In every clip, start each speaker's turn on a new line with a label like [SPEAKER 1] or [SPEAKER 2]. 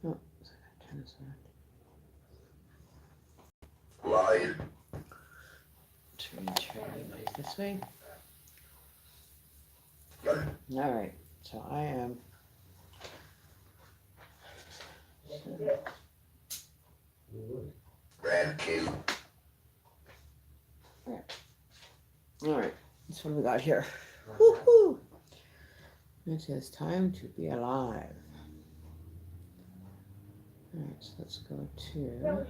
[SPEAKER 1] Oh, so I gotta turn this around.
[SPEAKER 2] Live.
[SPEAKER 1] Turn it this way. All right, so I am.
[SPEAKER 2] Brand Q.
[SPEAKER 1] All right, that's what we got here. Woohoo! It says time to be alive. All right, so let's go to.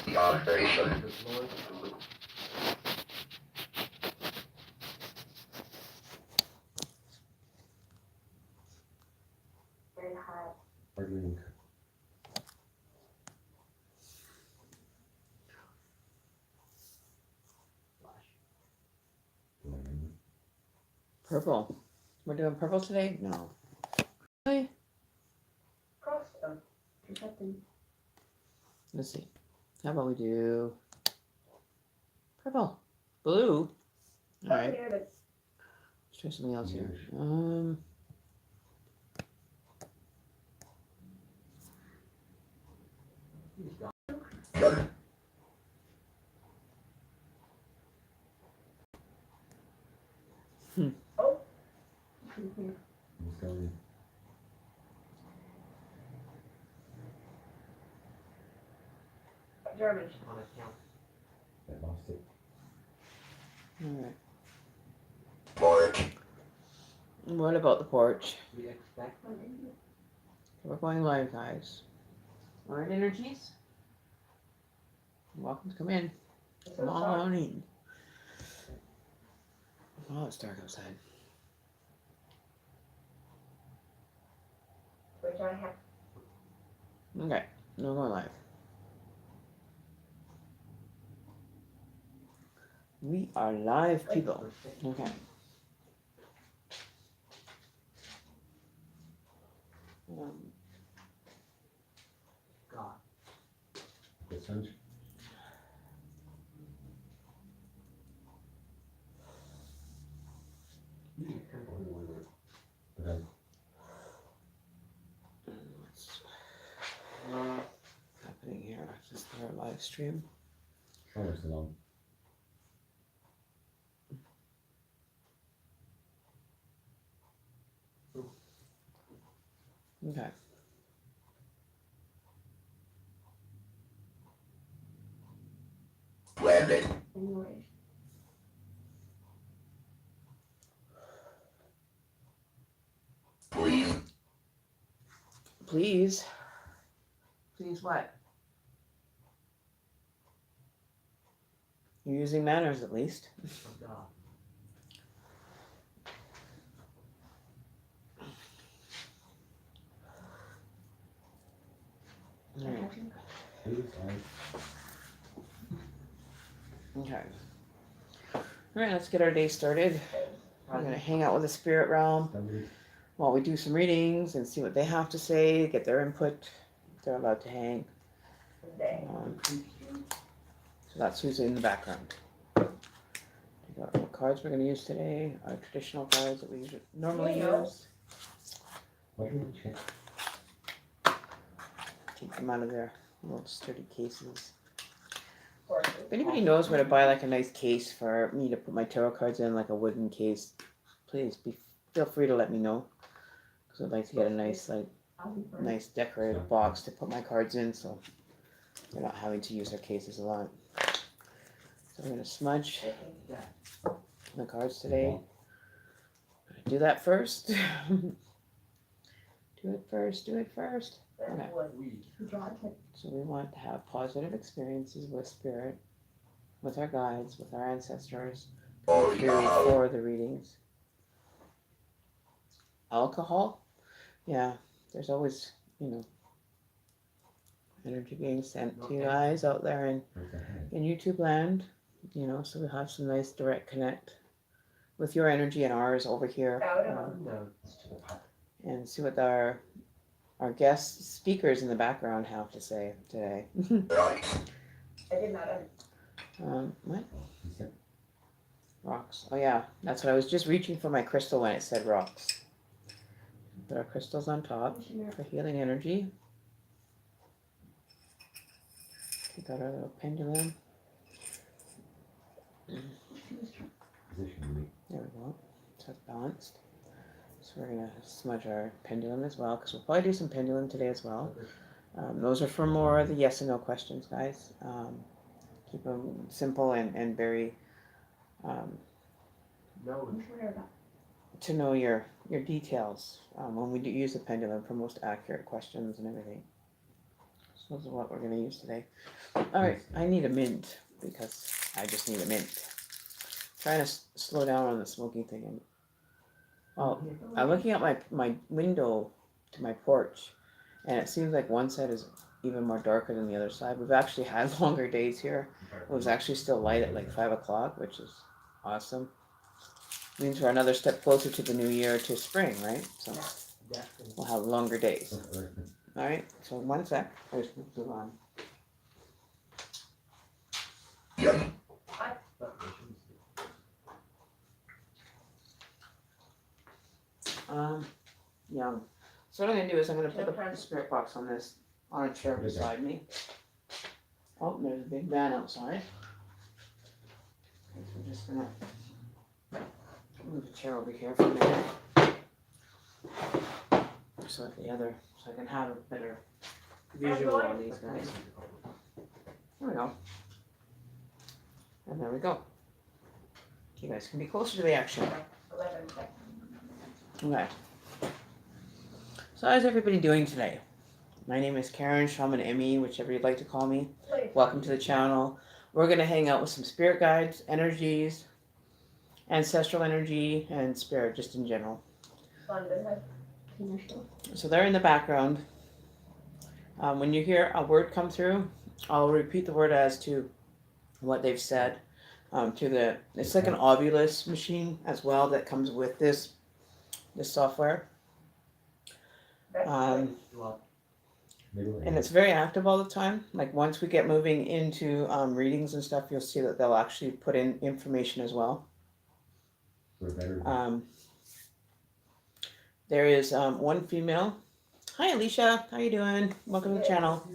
[SPEAKER 2] The operation.
[SPEAKER 1] Purple. We're doing purple today? No. Really? Let's see. How about we do purple? Blue? All right. Let's try something else here.
[SPEAKER 3] German.
[SPEAKER 1] All right.
[SPEAKER 2] Porch.
[SPEAKER 1] What about the porch? We're going live, guys. All right, energies. You're welcome to come in. Come on in. Oh, it's dark outside.
[SPEAKER 3] Which I have.
[SPEAKER 1] Okay, no more live. We are live, people. Okay. What's happening here? Is this our live stream? Okay.
[SPEAKER 2] Landing. Please.
[SPEAKER 1] Please. Please what? You're using manners at least. All right. Okay. All right, let's get our day started. We're going to hang out with the spirit realm while we do some readings and see what they have to say, get their input. If they're allowed to hang. So that's who's in the background. We got what cards we're going to use today, our traditional cards that we normally use. Take them out of their little sturdy cases. If anybody knows where to buy like a nice case for me to put my tarot cards in, like a wooden case, please feel free to let me know. Because I'd like to get a nice decorated box to put my cards in. So They're not having to use their cases a lot. So we're going to smudge the cards today. Do that first. Do it first. Do it first. Okay. So we want to have positive experiences with spirit, with our guides, with our ancestors, for the readings. Alcohol? Yeah, there's always, energy being sent to you guys out there in YouTube land, so we have some nice direct connect with your energy and ours over here, and see what our guest speakers in the background have to say today.
[SPEAKER 2] I did not.
[SPEAKER 1] What? Rocks. Oh yeah, that's what I was just reaching for my crystal when it said rocks. Put our crystals on top for healing energy. Take out our little pendulum. There we go. So it's balanced. So we're going to smudge our pendulum as well, because we'll probably do some pendulum today as well. Those are for more of the yes and no questions, guys. Keep them simple and very to know your details when we do use the pendulum for most accurate questions and everything. So those are what we're going to use today. All right, I need a mint because I just need a mint. Trying to slow down on the smoking thing. I'm looking at my window to my porch, and it seems like one side is even more darker than the other side. We've actually had longer days here. It was actually still light at like 5 o'clock, which is awesome. Means we're another step closer to the new year, to spring, right? So we'll have longer days. All right, so 1 sec. I just moved it on. Young. So what I'm gonna do is I'm gonna put the spirit box on a chair beside me. Oh, there's a big van outside. Okay, so we're just gonna move the chair over here for a minute. So I can have a better visual on these guys. There we go. And there we go. You guys can be closer to the action. Okay. So how's everybody doing today? My name is Karen, Shaman Emmy, whichever you'd like to call me. Welcome to the channel. We're going to hang out with some spirit guides, energies, ancestral energy, and spirit just in general. So they're in the background. When you hear a word come through, I'll repeat the word as to what they've said. It's like an Ovulus machine as well that comes with this software. And it's very active all the time. Like once we get moving into readings and stuff, you'll see that they'll actually put in information as well. There is one female. Hi Alicia, how you doing? Welcome to the channel.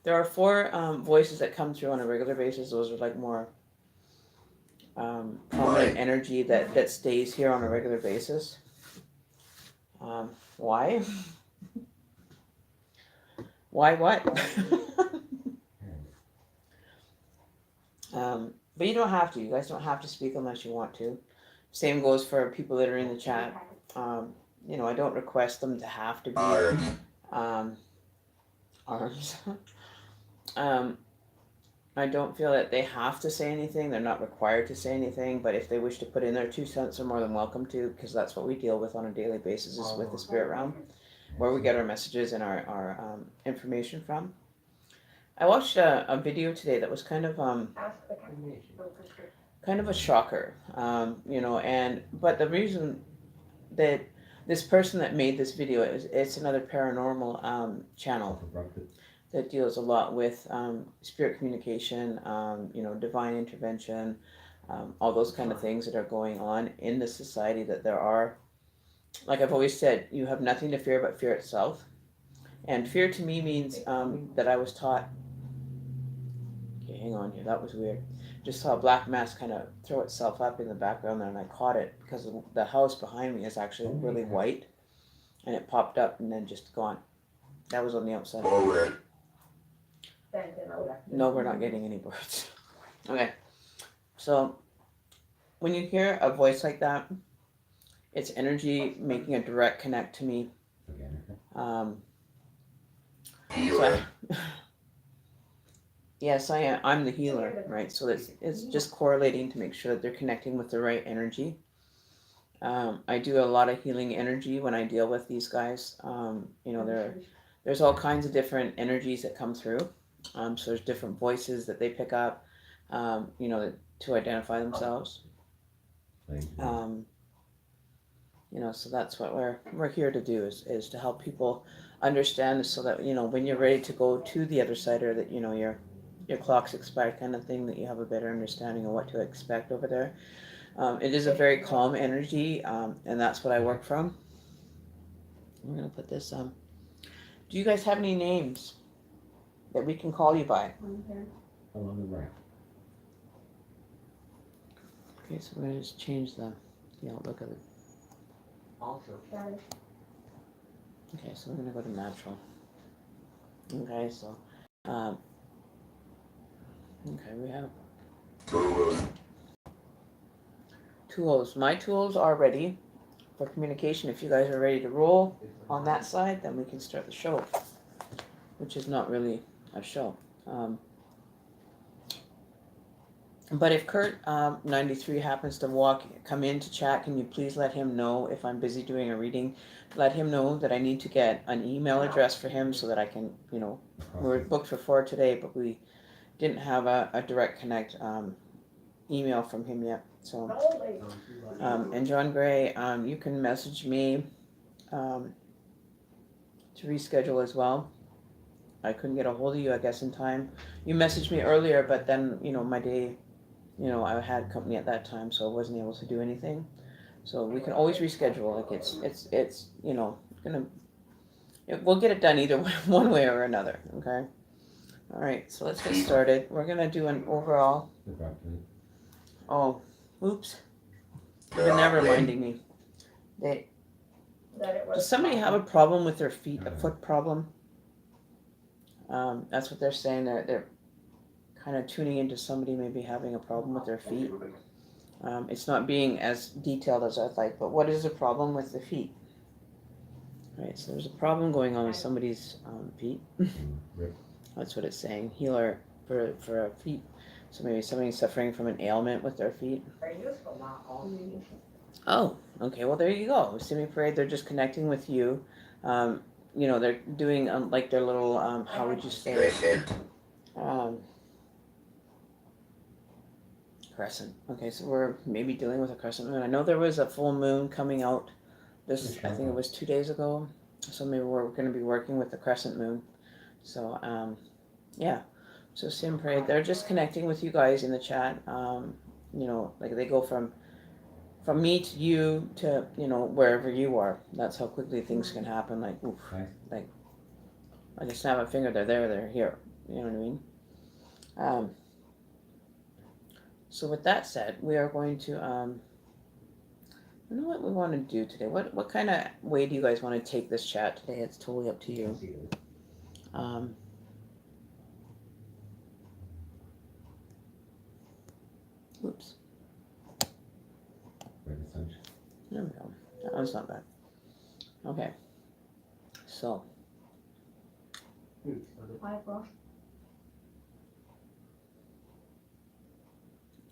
[SPEAKER 1] There are 4 voices that come through on a regular basis. Those are like more prominent energy that stays here on a regular basis. Why? Why what? But you don't have to. You guys don't have to speak unless you want to. Same goes for people that are in the chat. I don't request them to have to be arms. I don't feel that they have to say anything. They're not required to say anything, but if they wish to put in their 2 cents, they're more than welcome to, because that's what we deal with on a daily basis is with the spirit realm, where we get our messages and our information from. I watched a video today that was kind of a shocker, but the reason that this person that made this video it's another paranormal channel that deals a lot with spirit communication, divine intervention, all those kind of things that are going on in the society, that there are, like I've always said, you have nothing to fear but fear itself. And fear to me means that I was taught, okay, hang on here, that was weird. Just saw a black mass kind of throw itself up in the background there, and I caught it because the house behind me is actually really white, and it popped up and then just gone. That was on the outside. No, we're not getting any birds. Okay. So when you hear a voice like that, it's energy making a direct connect to me. So yes, I am. I'm the healer, right? So it's just correlating to make sure that they're connecting with the right energy. I do a lot of healing energy when I deal with these guys. There's all kinds of different energies that come through. So there's different voices that they pick up, to identify themselves. So that's what we're here to do is to help people understand, so that when you're ready to go to the other side, or that your clock's expired kind of thing, that you have a better understanding of what to expect over there. It is a very calm energy, and that's what I work from. I'm gonna put this. Do you guys have any names that we can call you by? Okay, so we're gonna just change the outlook of it. Okay, so we're gonna go to natural. Okay, so we have tools. My tools are ready for communication. If you guys are ready to roll on that side, then we can start the show, which is not really a show. But if Kurt 93 happens to come in to chat, can you please let him know if I'm busy doing a reading? Let him know that I need to get an email address for him, so that I can, we're booked for 4 today, but we didn't have a direct connect email from him yet. So, and John Gray, you can message me to reschedule as well. I couldn't get a hold of you, I guess, in time. You messaged me earlier, but then, my day, I had company at that time, so I wasn't able to do anything. So we can always reschedule. Like it's we'll get it done either one way or another. Okay. All right. So let's get started. We're gonna do an overall. Oh, oops. You're never reminding me. Does somebody have a problem with their feet? A foot problem? That's what they're saying. They're kind of tuning into somebody maybe having a problem with their feet. It's not being as detailed as I'd like, but what is the problem with the feet? Right, so there's a problem going on with somebody's feet. That's what it's saying. Healer for feet. So maybe somebody's suffering from an ailment with their feet. Oh, okay. Well, there you go. Simi Parade, they're just connecting with you. They're doing like their little, how would you say it? Crescent. Okay, so we're maybe dealing with a crescent moon. I know there was a full moon coming out I think it was 2 days ago. So maybe we're going to be working with the crescent moon. So, yeah. So Sim Parade, they're just connecting with you guys in the chat. Like they go from me to you to, wherever you are. That's how quickly things can happen. Like, oof, like I just snap a finger, they're here. You know what I mean? So with that said, we are going to, you know what we want to do today? What kind of way do you guys want to take this chat today? It's totally up to you. Oops. There we go. That one's not bad. Okay. So.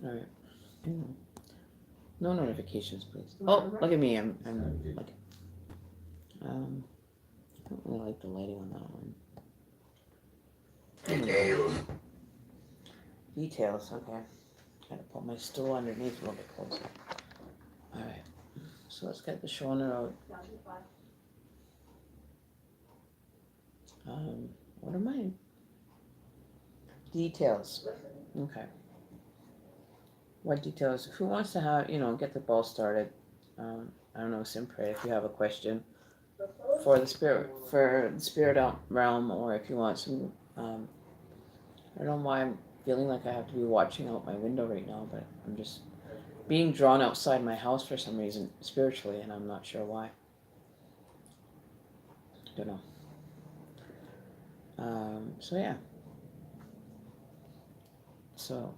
[SPEAKER 1] All right. No notifications, please. Oh, look at me. I'm like, I don't really like the lighting on that one. Details. Okay. Gotta put my stool underneath a little bit closer. All right. So let's get the shoulder out. What are my details? Okay. What details? Who wants to have, get the ball started? I don't know, Simpre, if you have a question for the spirit realm, or if you want some, I don't know why I'm feeling like I have to be watching out my window right now, but I'm just being drawn outside my house for some reason, spiritually, and I'm not sure why. I don't know. So yeah. So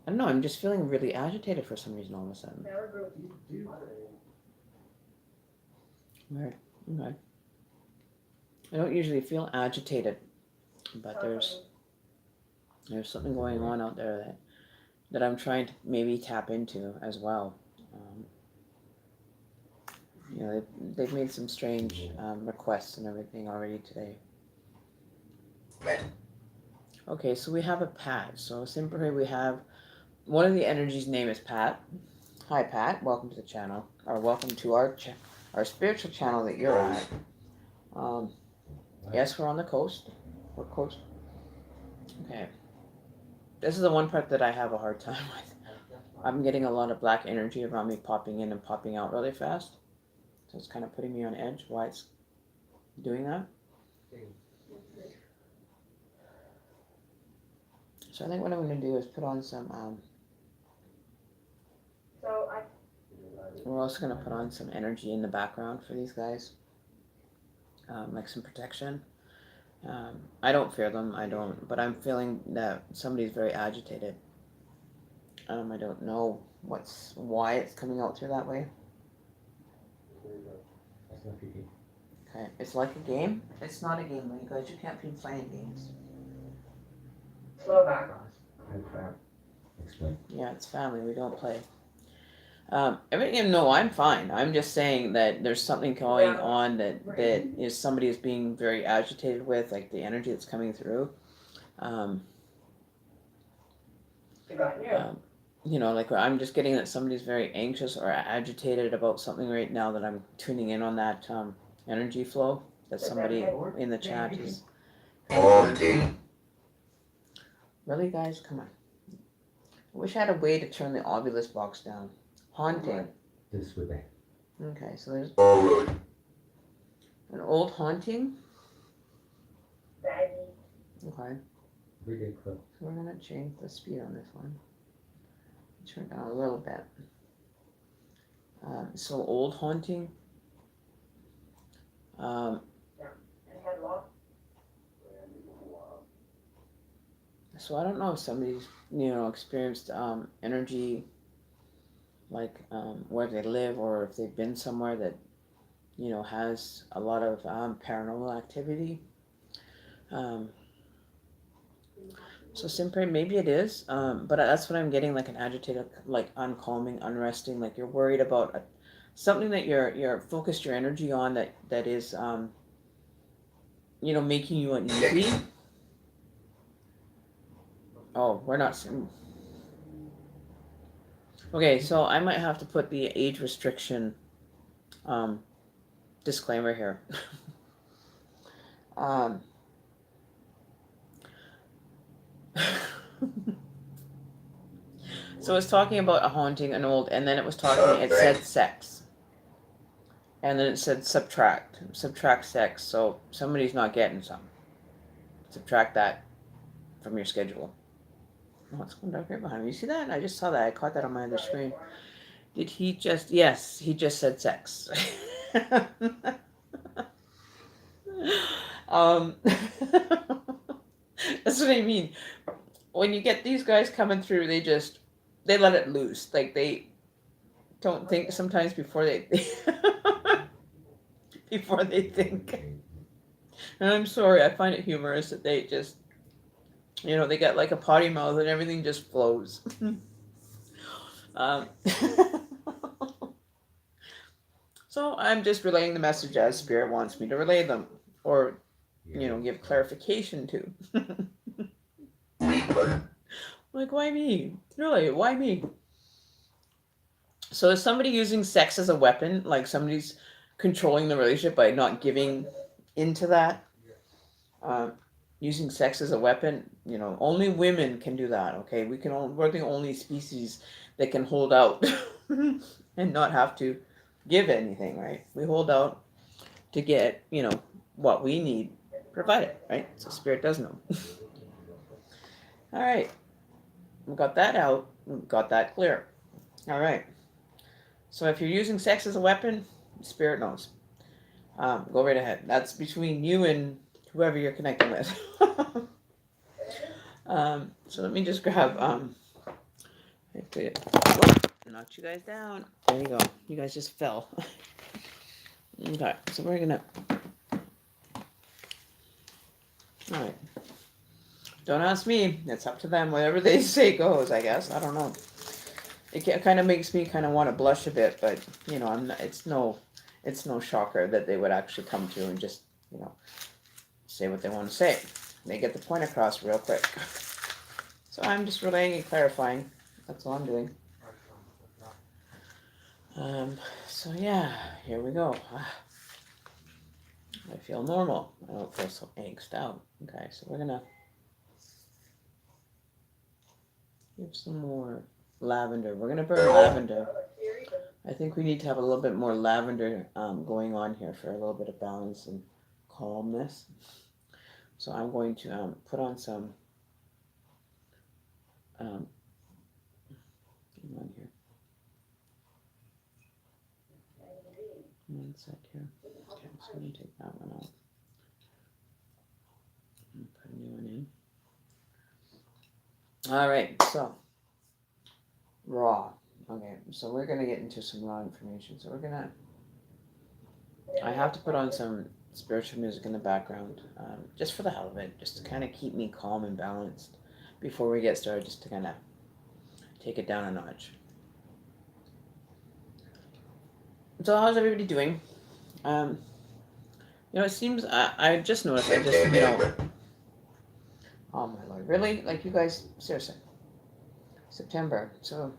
[SPEAKER 1] I don't know. I'm just feeling really agitated for some reason all of a sudden. Weird. Okay. I don't usually feel agitated, but there's something going on out there that I'm trying to maybe tap into as well. They've made some strange requests and everything already today. Okay, so we have a Pat. So simply we have one of the energies' name is Pat. Hi, Pat. Welcome to the channel, or welcome to our spiritual channel that you're at. Yes, we're on the coast. What coast? Okay. This is the one part that I have a hard time with. I'm getting a lot of black energy around me popping in and popping out really fast. So it's kind of putting me on edge. Why it's doing that? So I think what I'm going to do is put on some, we're also going to put on some energy in the background for these guys. Like some protection. I don't fear them, but I'm feeling that somebody's very agitated. I don't know why it's coming out through that way. Okay, it's like a game. It's not a game, you guys. You can't be playing games.
[SPEAKER 2] Slow back.
[SPEAKER 3] Explain.
[SPEAKER 1] Yeah, it's family. We don't play. Everything. No, I'm fine. I'm just saying that there's something going on that is somebody is being very agitated with, like the energy that's coming through. Like I'm just getting that somebody's very anxious or agitated about something right now that I'm tuning in on that energy flow that somebody in the chat is. Really, guys? Come on. I wish I had a way to turn the ovulus box down. Haunting.
[SPEAKER 3] This would be.
[SPEAKER 1] Okay, so there's an old haunting. Okay.
[SPEAKER 3] Really cool.
[SPEAKER 1] So we're gonna change the speed on this one. Turn it down a little bit. So old haunting. So I don't know if somebody's experienced energy, like where they live, or if they've been somewhere that has a lot of paranormal activity. So simply maybe it is, but that's what I'm getting, like an agitated, like uncalming, unresting, like you're worried about something that you're focused your energy on that is making you uneasy. Oh, we're not. Okay, so I might have to put the age restriction disclaimer here. So it's talking about a haunting, an old, and then it said sex. And then it said subtract sex. So somebody's not getting some. Subtract that from your schedule. Oh, it's going dark right behind me. You see that? I just saw that. I caught that on my other screen. Did he just... Yes, he just said sex. That's what I mean. When you get these guys coming through, they let it loose. Like, they don't think sometimes before they think. And I'm sorry, I find it humorous that they just... they got like a potty mouth and everything just flows. So I'm just relaying the message as Spirit wants me to relay them, or give clarification to. Like, why me? Really, why me? So is somebody using sex as a weapon? Like somebody's controlling the relationship by not giving into that? Using sex as a weapon, only women can do that. Okay, we're the only species that can hold out and not have to give anything, right? We hold out to get, what we need provided, right? So Spirit does know. All right, we got that out. We got that clear. All right. So if you're using sex as a weapon, Spirit knows. Go right ahead. That's between you and whoever you're connecting with. So let me just grab knocked you guys down. There you go. You guys just fell. Okay, so we're gonna. All right. Don't ask me. It's up to them. Whatever they say goes, I guess. I don't know. It kind of makes me kind of want to blush a bit, but you know, I'm not, it's no shocker that they would actually come through and just, you know, say what they want to say. They get the point across real quick. So I'm just relaying and clarifying. That's all I'm doing. So yeah, here we go. I feel normal. I don't feel so angst out. Okay, so we're gonna give some more lavender. We're gonna burn lavender. I think we need to have a little bit more lavender going on here for a little bit of balance and calmness. So I'm going to put on some hang on here. One sec here. Okay, so I'm going to take that one out and put a new one in. All right, so raw. Okay, so we're going to get into some raw information. So we're going to, I have to put on some spiritual music in the background, just for the hell of it, just to kind of keep me calm and balanced before we get started, just to kind of take it down a notch. So how's everybody doing? You know, it seems, I just noticed, you know, oh my Lord, really? Like, you guys, seriously. September, so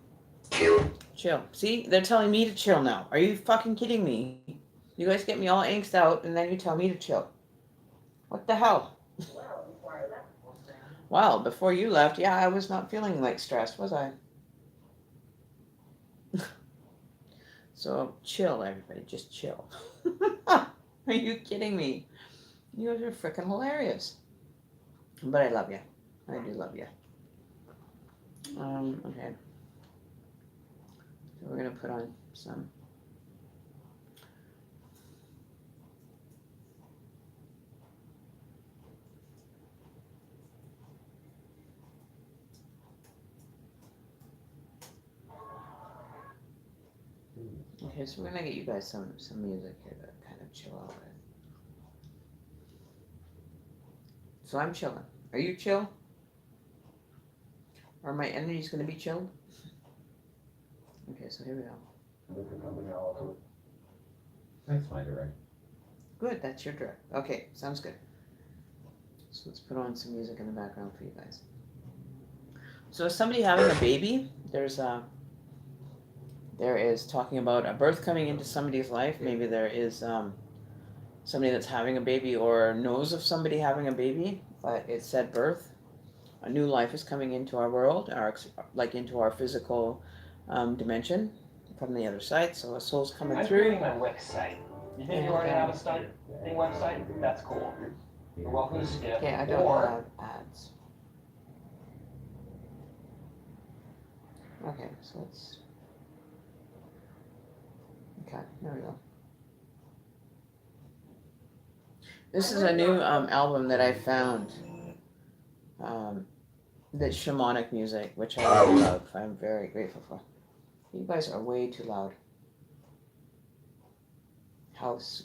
[SPEAKER 1] chill. See, they're telling me to chill now. Are you fucking kidding me? You guys get me all angst out, and then you tell me to chill. What the hell? Wow, before you left, yeah, I was not feeling like stressed, was I? So chill, everybody, just chill. Are you kidding me? You guys are freaking hilarious. But I love you. I do love you. Okay. So we're gonna put on some. Okay, so we're gonna get you guys some music here to kind of chill out with. So I'm chilling. Are you chill? Are my energies gonna be chilled? Okay, so here we go.
[SPEAKER 3] That's my direct.
[SPEAKER 1] Good, that's your direct. Okay, sounds good. So let's put on some music in the background for you guys. So is somebody having a baby? There is talking about a birth coming into somebody's life. Maybe there is somebody that's having a baby or knows of somebody having a baby, but it said birth. A new life is coming into our world, into our physical dimension from the other side. So a soul's coming
[SPEAKER 4] I'm
[SPEAKER 1] through.
[SPEAKER 4] creating my Wix site. You think you already have a site, a website? That's cool. You're welcome to skip.
[SPEAKER 1] Okay, I don't have ads. Okay, so let's. Okay, there we go. This is a new album that I found. That's shamanic music, which I really love. I'm very grateful for. You guys are way too loud. House.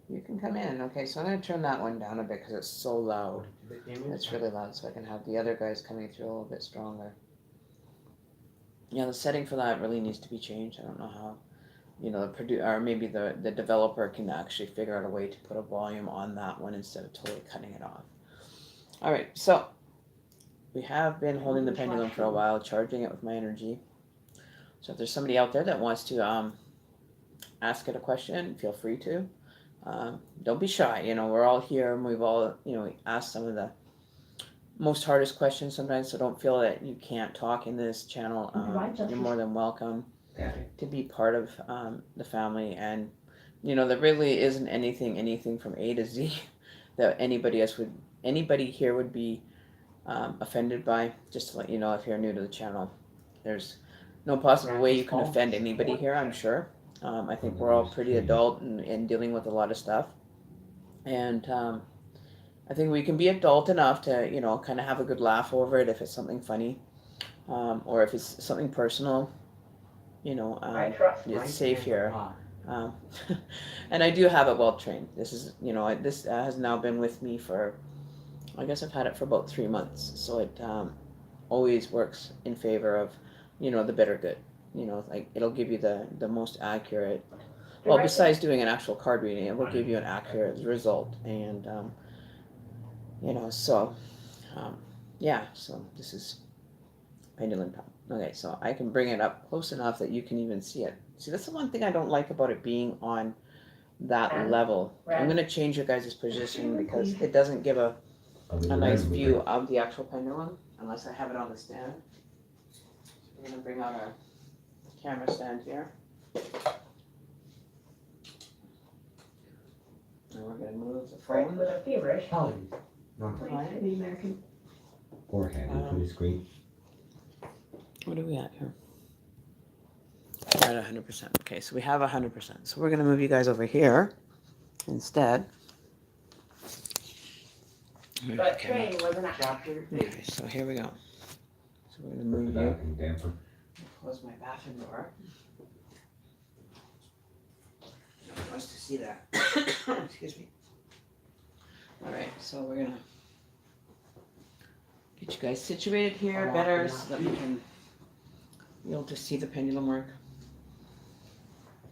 [SPEAKER 1] You can come in. Okay, so I'm going to turn that one down a bit because it's so loud. It's really loud, so I can have the other guys coming through a little bit stronger. Yeah, the setting for that really needs to be changed. I don't know how. You know, or maybe the developer can actually figure out a way to put a volume on that one instead of totally cutting it off. All right, so we have been holding the pendulum for a while, charging it with my energy. So if there's somebody out there that wants to ask it a question, feel free to. Don't be shy. You know, we're all here, and we've all, you know, asked some of the most hardest questions sometimes. So don't feel that you can't talk in this channel. You're more than welcome to be part of the family, and you know, there really isn't anything from A to Z that anybody here would be offended by. Just to let you know, if you're new to the channel, there's no possible way you can offend anybody here, I'm sure. I think we're all pretty adult and dealing with a lot of stuff. And I think we can be adult enough to, you know, kind of have a good laugh over it if it's something funny, or if it's something personal, you know,
[SPEAKER 2] I trust.
[SPEAKER 1] it's safe here. Um, and I do have it well trained. This is, you know, this has now been with me for, I guess I've had it for about 3 months. So it always works in favor of, you know, the better good. You know, like it'll give you the most accurate. Well, besides doing an actual card reading, it will give you an accurate result. And you know, so yeah. So this is pendulum time. Okay, so I can bring it up close enough that you can even see it. See, that's the one thing I don't like about it being on that level. I'm going to change your guys' position because it doesn't give a nice view of the actual pendulum unless I have it on the stand. So we're going to bring out our camera stand here. And we're going to move the
[SPEAKER 2] Right,
[SPEAKER 1] phone.
[SPEAKER 2] with a feverish.
[SPEAKER 3] The American. Forehead into the screen.
[SPEAKER 1] What are we at here? We're at 100%. Okay, so we have 100%. So we're going to move you guys over here instead.
[SPEAKER 2] But training wasn't a
[SPEAKER 4] Chapter
[SPEAKER 1] Okay, so here we go. So we're going to move you.
[SPEAKER 3] Bathroom damper.
[SPEAKER 1] Close my bathroom door. No one wants to see that. Excuse me. All right, so we're going to get you guys situated here better so that we can be able to see the pendulum work.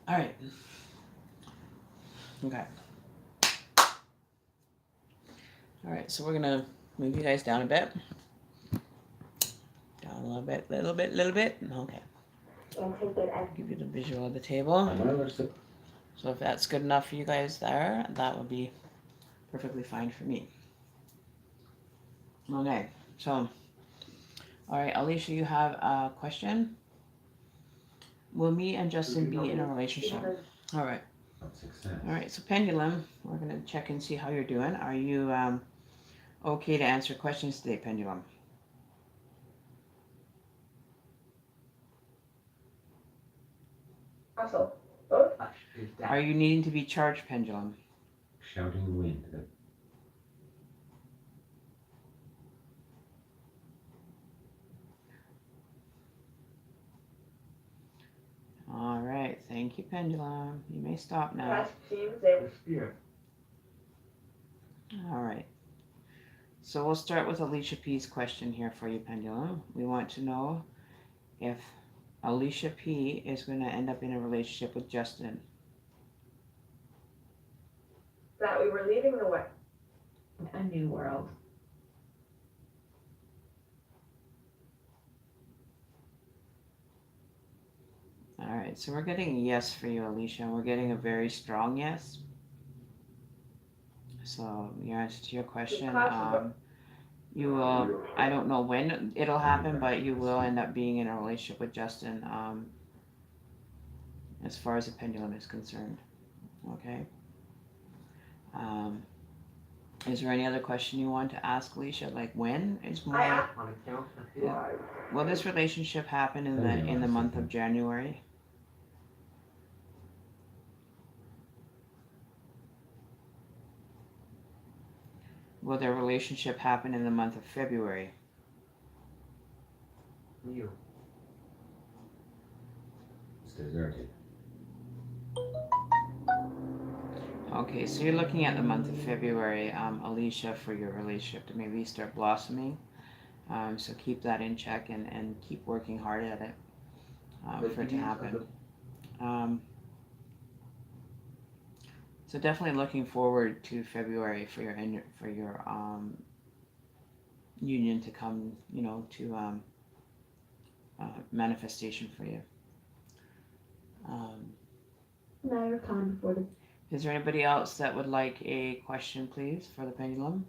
[SPEAKER 1] All right. Okay. All right, so we're gonna move you guys down a bit. Down a little bit. Okay. Give you the visual of the table. So if that's good enough for you guys there, that would be perfectly fine for me. Okay, so, all right, Alicia, you have a question? Will me and Justin be in a relationship? All right. All right, so pendulum, we're gonna check and see how you're doing. Are you okay to answer questions today, pendulum?
[SPEAKER 2] Also, both.
[SPEAKER 1] Are you needing to be charged, pendulum?
[SPEAKER 3] Shouting wind.
[SPEAKER 1] All right, thank you, pendulum. You may stop now.
[SPEAKER 2] Past teams, they were
[SPEAKER 1] All right. So we'll start with Alicia P's question here for you, pendulum. We want to know if Alicia P is going to end up in a relationship with Justin.
[SPEAKER 2] that we were leaving the way.
[SPEAKER 5] A new world.
[SPEAKER 1] All right, so we're getting a yes for you, Alicia, and we're getting a very strong yes. So your answer to your question, you will, I don't know when it'll happen, but you will end up being in a relationship with Justin, as far as the pendulum is concerned. Okay. Is there any other question you want to ask, Alicia? Like when? It's more.
[SPEAKER 4] On account of his
[SPEAKER 1] Will this relationship happen in the month of January? Will their relationship happen in the month of February?
[SPEAKER 4] you.
[SPEAKER 3] It's deserted.
[SPEAKER 1] Okay, so you're looking at the month of February, Alicia, for your relationship to maybe start blossoming. So keep that in check and keep working hard at it for it to happen. So definitely looking forward to February for your union to come, you know, to manifestation for you.
[SPEAKER 5] Matter of time before the.
[SPEAKER 1] Is there anybody else that would like a question, please, for the pendulum?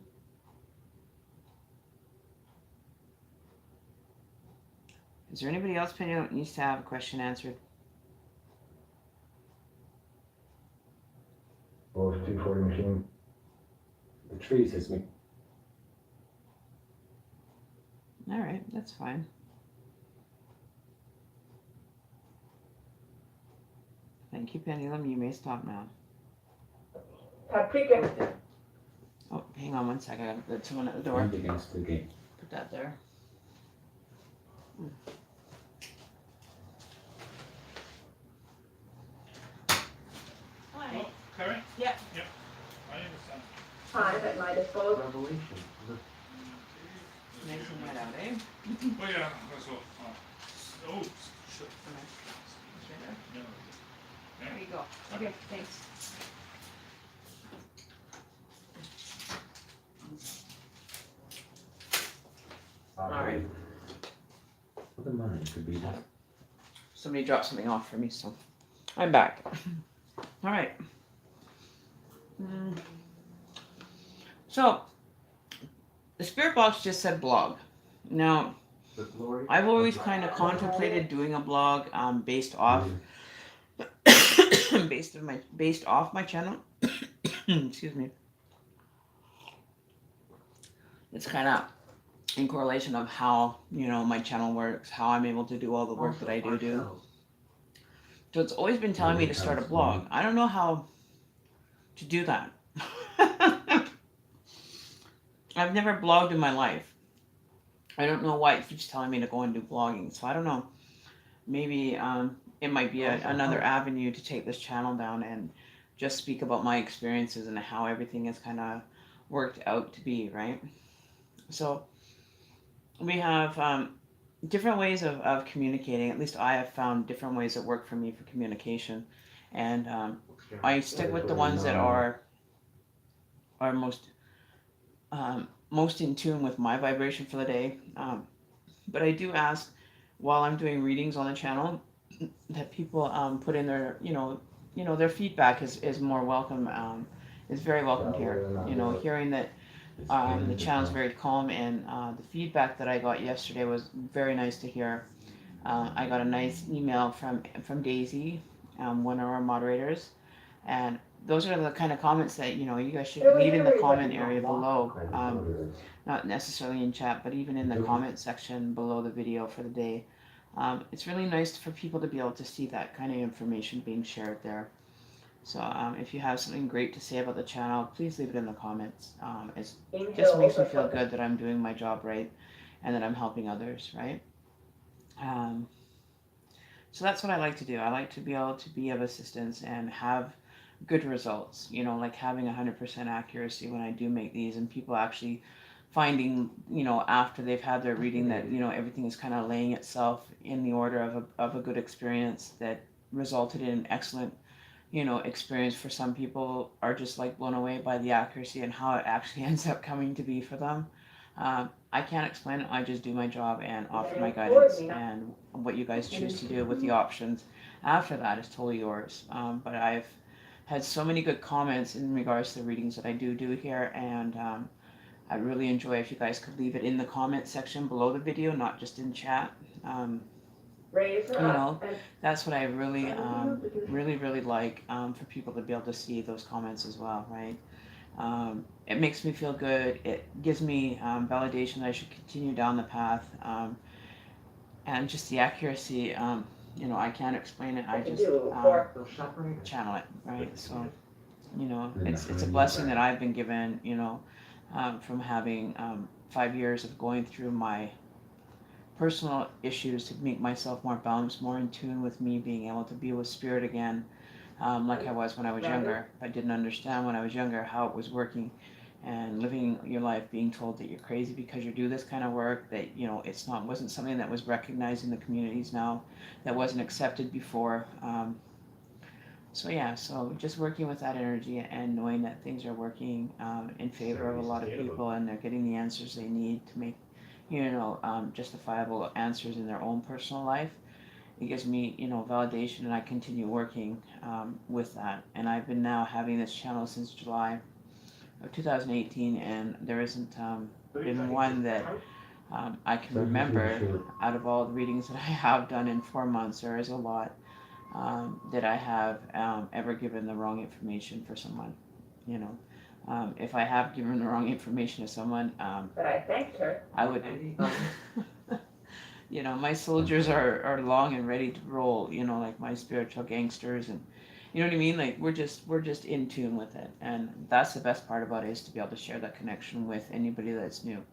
[SPEAKER 1] Is there anybody else, pendulum, that needs to have a question answered?
[SPEAKER 3] Oh, 240 machine. The trees hits me.
[SPEAKER 1] All right, that's fine. Thank you, pendulum. You may stop now.
[SPEAKER 2] Paprika.
[SPEAKER 1] on one second. There's someone at the door.
[SPEAKER 3] And against the gate.
[SPEAKER 1] Put that there. Hi.
[SPEAKER 6] Correct?
[SPEAKER 1] Yeah.
[SPEAKER 6] Yep. I understand.
[SPEAKER 2] Time at my disposal.
[SPEAKER 3] Revelation.
[SPEAKER 1] Nice and wet out, eh?
[SPEAKER 6] Oh yeah, that's all. Oh, shit. Yeah.
[SPEAKER 1] There you go. Okay, thanks. Alright.
[SPEAKER 3] What the mind could be that.
[SPEAKER 1] Somebody dropped something off for me, so I'm back. All right. So the spirit box just said blog. Now
[SPEAKER 3] The glory.
[SPEAKER 1] I've always kind of contemplated doing a blog based off based off my channel. Excuse me. It's kind of in correlation of how, you know, my channel works, how I'm able to do all the work that I do. So it's always been telling me to start a blog. I don't know how to do that. I've never blogged in my life. I don't know why it keeps telling me to go and do blogging. So I don't know. Maybe it might be another avenue to take this channel down and just speak about my experiences and how everything has kind of worked out to be, right? So we have different ways of communicating. At least I have found different ways that work for me for communication. And I stick with the ones that are most in tune with my vibration for the day. But I do ask while I'm doing readings on the channel that people put in their, their feedback is more welcome. Is very welcomed here. Hearing that the channel's very calm, and the feedback that I got yesterday was very nice to hear. I got a nice email from Daisy, one of our moderators, and those are the kind of comments that you guys should leave in the comment area below. Not necessarily in chat, but even in the comment section below the video for the day. It's really nice for people to be able to see that kind of information being shared there. So if you have something great to say about the channel, please leave it in the comments. It just makes me feel good that I'm doing my job right and that I'm helping others, right? So that's what I like to do. I like to be able to be of assistance and have good results, like having 100% accuracy when I do make these, and people actually finding, after they've had their reading that, everything is kind of laying itself in the order of a good experience that resulted in an excellent experience for some people, are just like blown away by the accuracy and how it actually ends up coming to be for them. I can't explain it. I just do my job and offer my guidance, and what you guys choose to do with the options after that is totally yours. But I've had so many good comments in regards to the readings that I do here, and I'd really enjoy if you guys could leave it in the comment section below the video, not just in chat. That's what I really, really like, for people to be able to see those comments as well, right? It makes me feel good. It gives me validation that I should continue down the path, and just the accuracy. I can't explain it. I just channel it, right? So, it's a blessing that I've been given, from having 5 years of going through my personal issues to make myself more balanced, more in tune with me being able to be with spirit again, like I was when I was younger. I didn't understand when I was younger how it was working, and living your life being told that you're crazy because you do this kind of work, that wasn't something that was recognized in the communities now, that wasn't accepted before. So just working with that energy and knowing that things are working in favor of a lot of people, and they're getting the answers they need to make justifiable answers in their own personal life. It gives me, validation, and I continue working with that. And I've been now having this channel since July of 2018, and there isn't been one that I can remember out of all the readings that I have done in 4 months. There is a lot that I have ever given the wrong information for someone, if I have given the wrong information to someone,
[SPEAKER 2] But I thanked her.
[SPEAKER 1] I would, my soldiers are long and ready to roll, like my spiritual gangsters, and, You know what I mean? Like we're just in tune with it, and that's the best part about it, is to be able to share that connection with anybody that's new.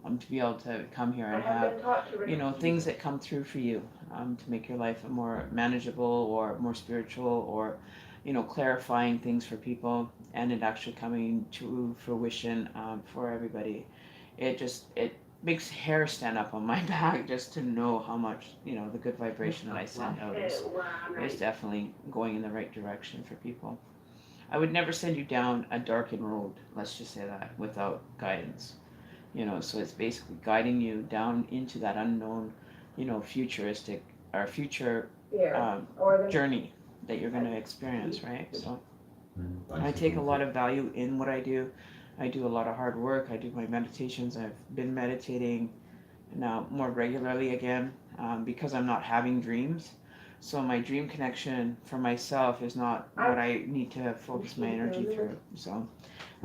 [SPEAKER 1] To be able to come here
[SPEAKER 2] I
[SPEAKER 1] and
[SPEAKER 2] have
[SPEAKER 1] have,
[SPEAKER 2] been taught to
[SPEAKER 1] you know, things that come through for you, to make your life more manageable or more spiritual, or, you know, clarifying things for people, and it actually coming to fruition, for everybody. It makes hair stand up on my back just to know how much, you know, the good vibration that I send out is definitely going in the right direction for people. I would never send you down a darkened road, let's just say that, without guidance. You know, so it's basically guiding you down into that unknown, you know, futuristic or future journey that you're going to experience, right? So I take a lot of value in what I do. I do a lot of hard work. I do my meditations. I've been meditating now more regularly again, because I'm not having dreams. So my dream connection for myself is not what I need to focus my energy through. So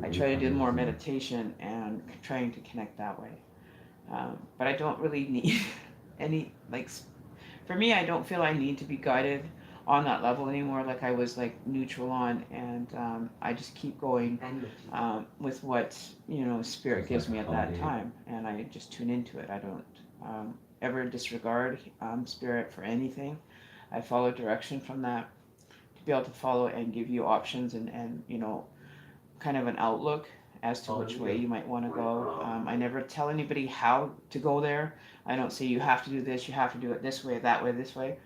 [SPEAKER 1] I try to do more meditation and trying to connect that way. But I don't really need any, like, for me, I don't feel I need to be guided on that level anymore, like I was like neutral on, and I just keep going with what, you know, spirit gives me at that time, and I just tune into it. I don't ever disregard spirit for anything. I follow direction from that to be able to follow and give you options, and you know, kind of an outlook as to which way you might want to go. I never tell anybody how to go there. I don't say you have to do this, you have to do it this way, that way, this way.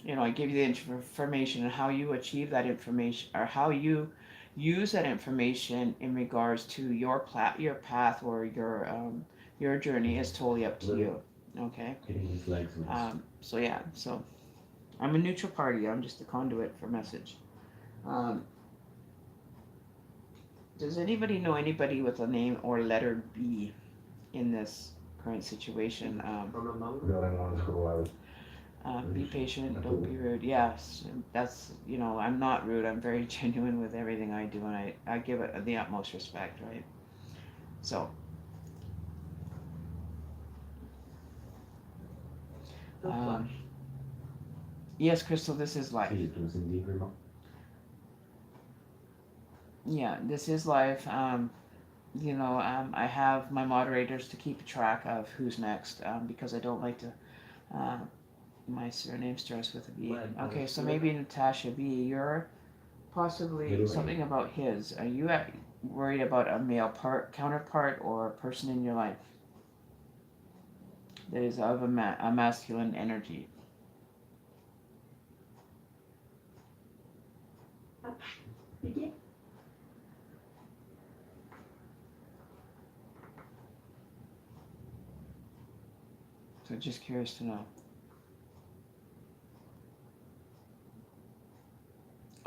[SPEAKER 1] You know, I give you the information and how you achieve that information, or how you use that information in regards to your path or your journey is totally up to you. Okay. So yeah, so I'm a neutral party. I'm just a conduit for message. Does anybody know anybody with a name or letter B in this current situation? Be patient, don't be rude. Yes, that's, you know, I'm not rude. I'm very genuine with everything I do, and I give it the utmost respect, right? So, yes, Crystal, this is live. Yeah, this is live. You know, I have my moderators to keep track of who's next, because I don't like to. My surname starts with a B. Okay, so maybe Natasha B. You're possibly something about his. Are you worried about a male counterpart or a person in your life that is of a masculine energy?
[SPEAKER 5] Begin.
[SPEAKER 1] So just curious to know.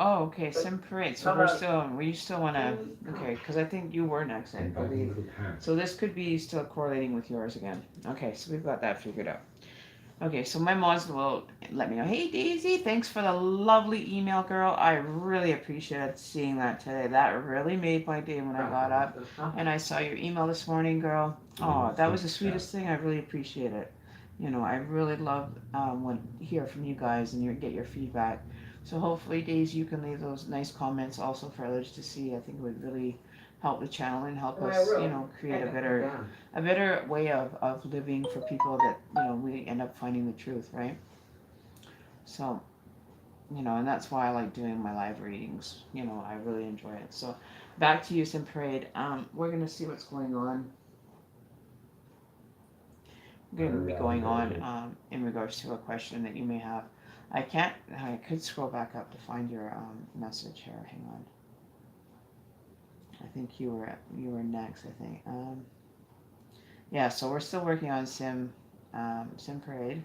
[SPEAKER 1] Oh, okay, Sim Parade. So we still want to, okay, because I think you were next, I believe. So this could be still correlating with yours again. Okay, so we've got that figured out. Okay, so my mods will let me know. Hey, Daisy, thanks for the lovely email, girl. I really appreciated seeing that today. That really made my day when I got up and I saw your email this morning, girl. Oh, that was the sweetest thing. I really appreciate it. You know, I really love when hear from you guys and get your feedback. So hopefully, Daisy, you can leave those nice comments also for others to see. I think it would really help the channel and help us, you know, create a better way of living for people that, you know, we end up finding the truth, right? So, you know, and that's why I like doing my live readings. You know, I really enjoy it. So back to you, Sim Parade. We're going to see what's going on. We're going to be going on in regards to a question that you may have. I could scroll back up to find your message here. Hang on. I think you were next, I think. Yeah, so we're still working on Sim Parade.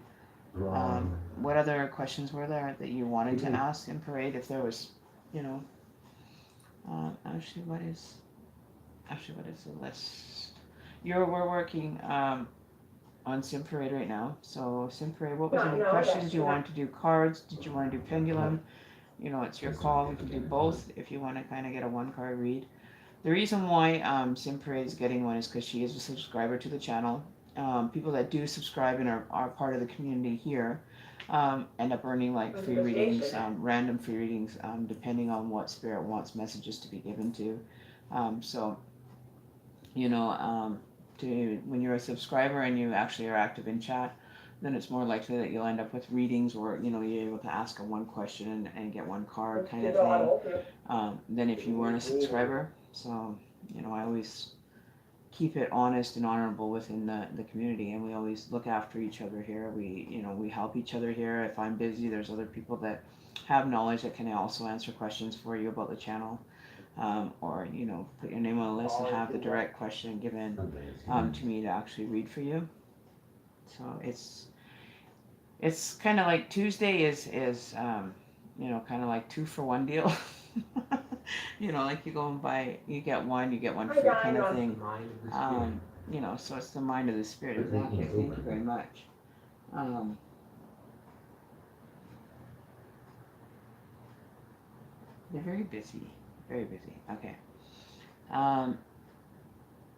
[SPEAKER 1] What other questions were there that you wanted to ask Sim Parade? If there was, you know, actually, what is the list? We're working on Sim Parade right now. So Sim Parade, what was any questions? Do you want to do cards? Did you want to do pendulum? You know, it's your call. We can do both if you want to kind of get a one card read. The reason why Sim Parade is getting one is because she is a subscriber to the channel. People that do subscribe and are part of the community here end up earning like free readings, random free readings, depending on what spirit wants messages to be given to. So, you know, when you're a subscriber and you actually are active in chat, then it's more likely that you'll end up with readings where, you know, you're able to ask a one question and get one card kind of thing, than if you weren't a subscriber. So, you know, I always keep it honest and honorable within the community, and we always look after each other here. We help each other here. If I'm busy, there's other people that have knowledge that can also answer questions for you about the channel, or, you know, put your name on a list and have the direct question given to me to actually read for you. So it's kind of like Tuesday is you know, kind of like 2-for-1 deal. You know, like you go and buy, you get one free kind of thing. You know, so it's the mind of the spirit. Exactly. Thank you very much. They're very busy. Very busy. Okay.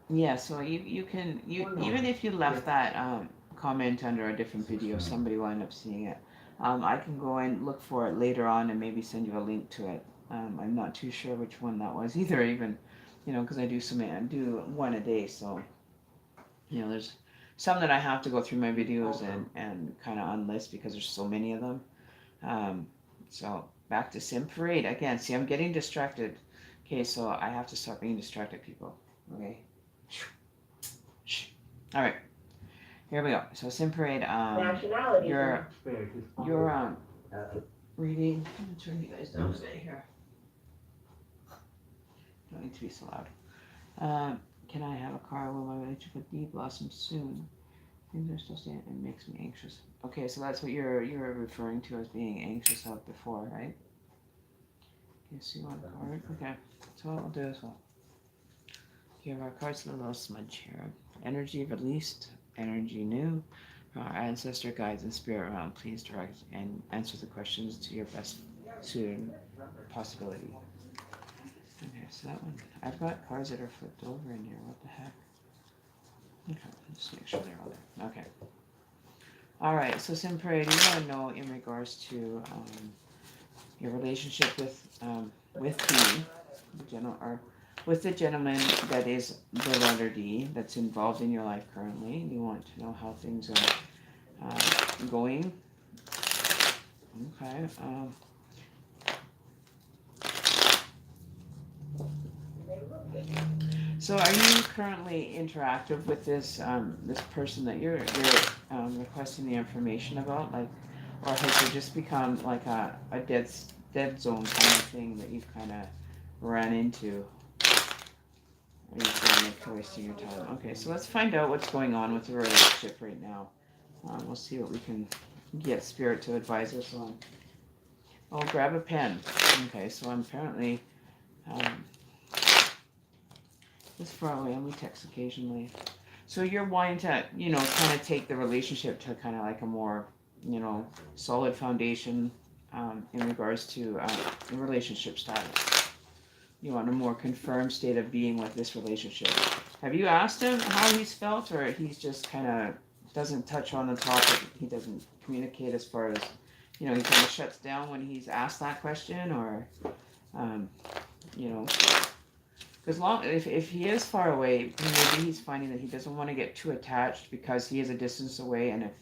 [SPEAKER 1] Yeah, so you can even if you left that comment under a different video, somebody will end up seeing it. I can go and look for it later on and maybe send you a link to it. I'm not too sure which one that was either, even, you know, because I do one a day, so, you know, there's some that I have to go through my videos and kind of unlist because there's so many of them. So back to Sim Parade again. See, I'm getting distracted. Okay, so I have to stop being distracted, people. Okay. All right. Here we go. So Sim Parade. Your reading. I'm gonna turn you guys down a bit here. Don't need to be so loud. Can I have a car? Will my relationship with D blossom soon? Things are still staying. It makes me anxious. Okay, so that's what you're referring to as being anxious of before, right? Okay, so you want a card? Okay, so what we'll do is we'll give our cards a little smudge here. Energy released, energy new. From our ancestor guides and spirit realm, please direct and answer the questions to your best suited possibility. Okay, so that one. I've got cards that are flipped over in here. What the heck? Okay, just make sure they're all there. Okay. All right, so Sim Parade, you want to know in regards to your relationship with the gentleman that is the letter D that's involved in your life currently. You want to know how things are going. Okay. So are you currently interactive with this this person that you're requesting the information about, like, or has it just become like a dead zone kind of thing that you've kind of ran into? Are you feeling like wasting your time? Okay, so let's find out what's going on with the relationship right now. We'll see what we can get Spirit to advise us on. Oh, grab a pen. Okay, so I'm apparently this far away and we text occasionally. So you're wanting to, you know, kind of take the relationship to kind of like a more, you know, solid foundation in regards to the relationship status. You want a more confirmed state of being with this relationship. Have you asked him how he's felt, or he's just kind of doesn't touch on the topic? He doesn't communicate as far as, you know, he kind of shuts down when he's asked that question, or, you know, because if he is far away, maybe he's finding that he doesn't want to get too attached because he is a distance away, and if,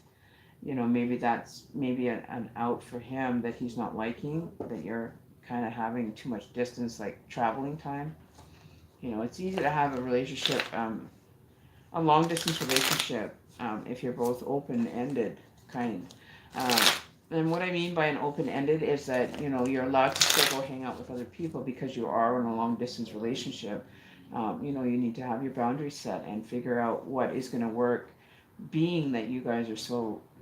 [SPEAKER 1] you know, maybe that's an out for him that he's not liking, that you're kind of having too much distance, like traveling time. You know, it's easy to have a relationship, a long distance relationship, if you're both open-ended kind. And what I mean by an open-ended is that, you know, you're allowed to still go hang out with other people because you are in a long distance relationship. You know, you need to have your boundaries set and figure out what is going to work, being that you guys are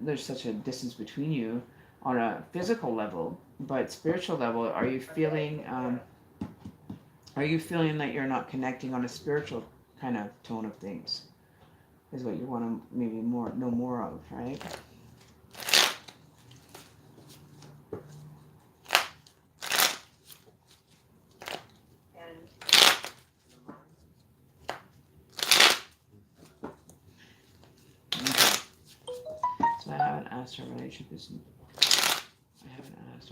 [SPEAKER 1] there's such a distance between you on a physical level, but spiritual level, are you feeling that you're not connecting on a spiritual kind of tone of things? Is what you want to maybe know more of, right? Okay. So I haven't asked her relationship is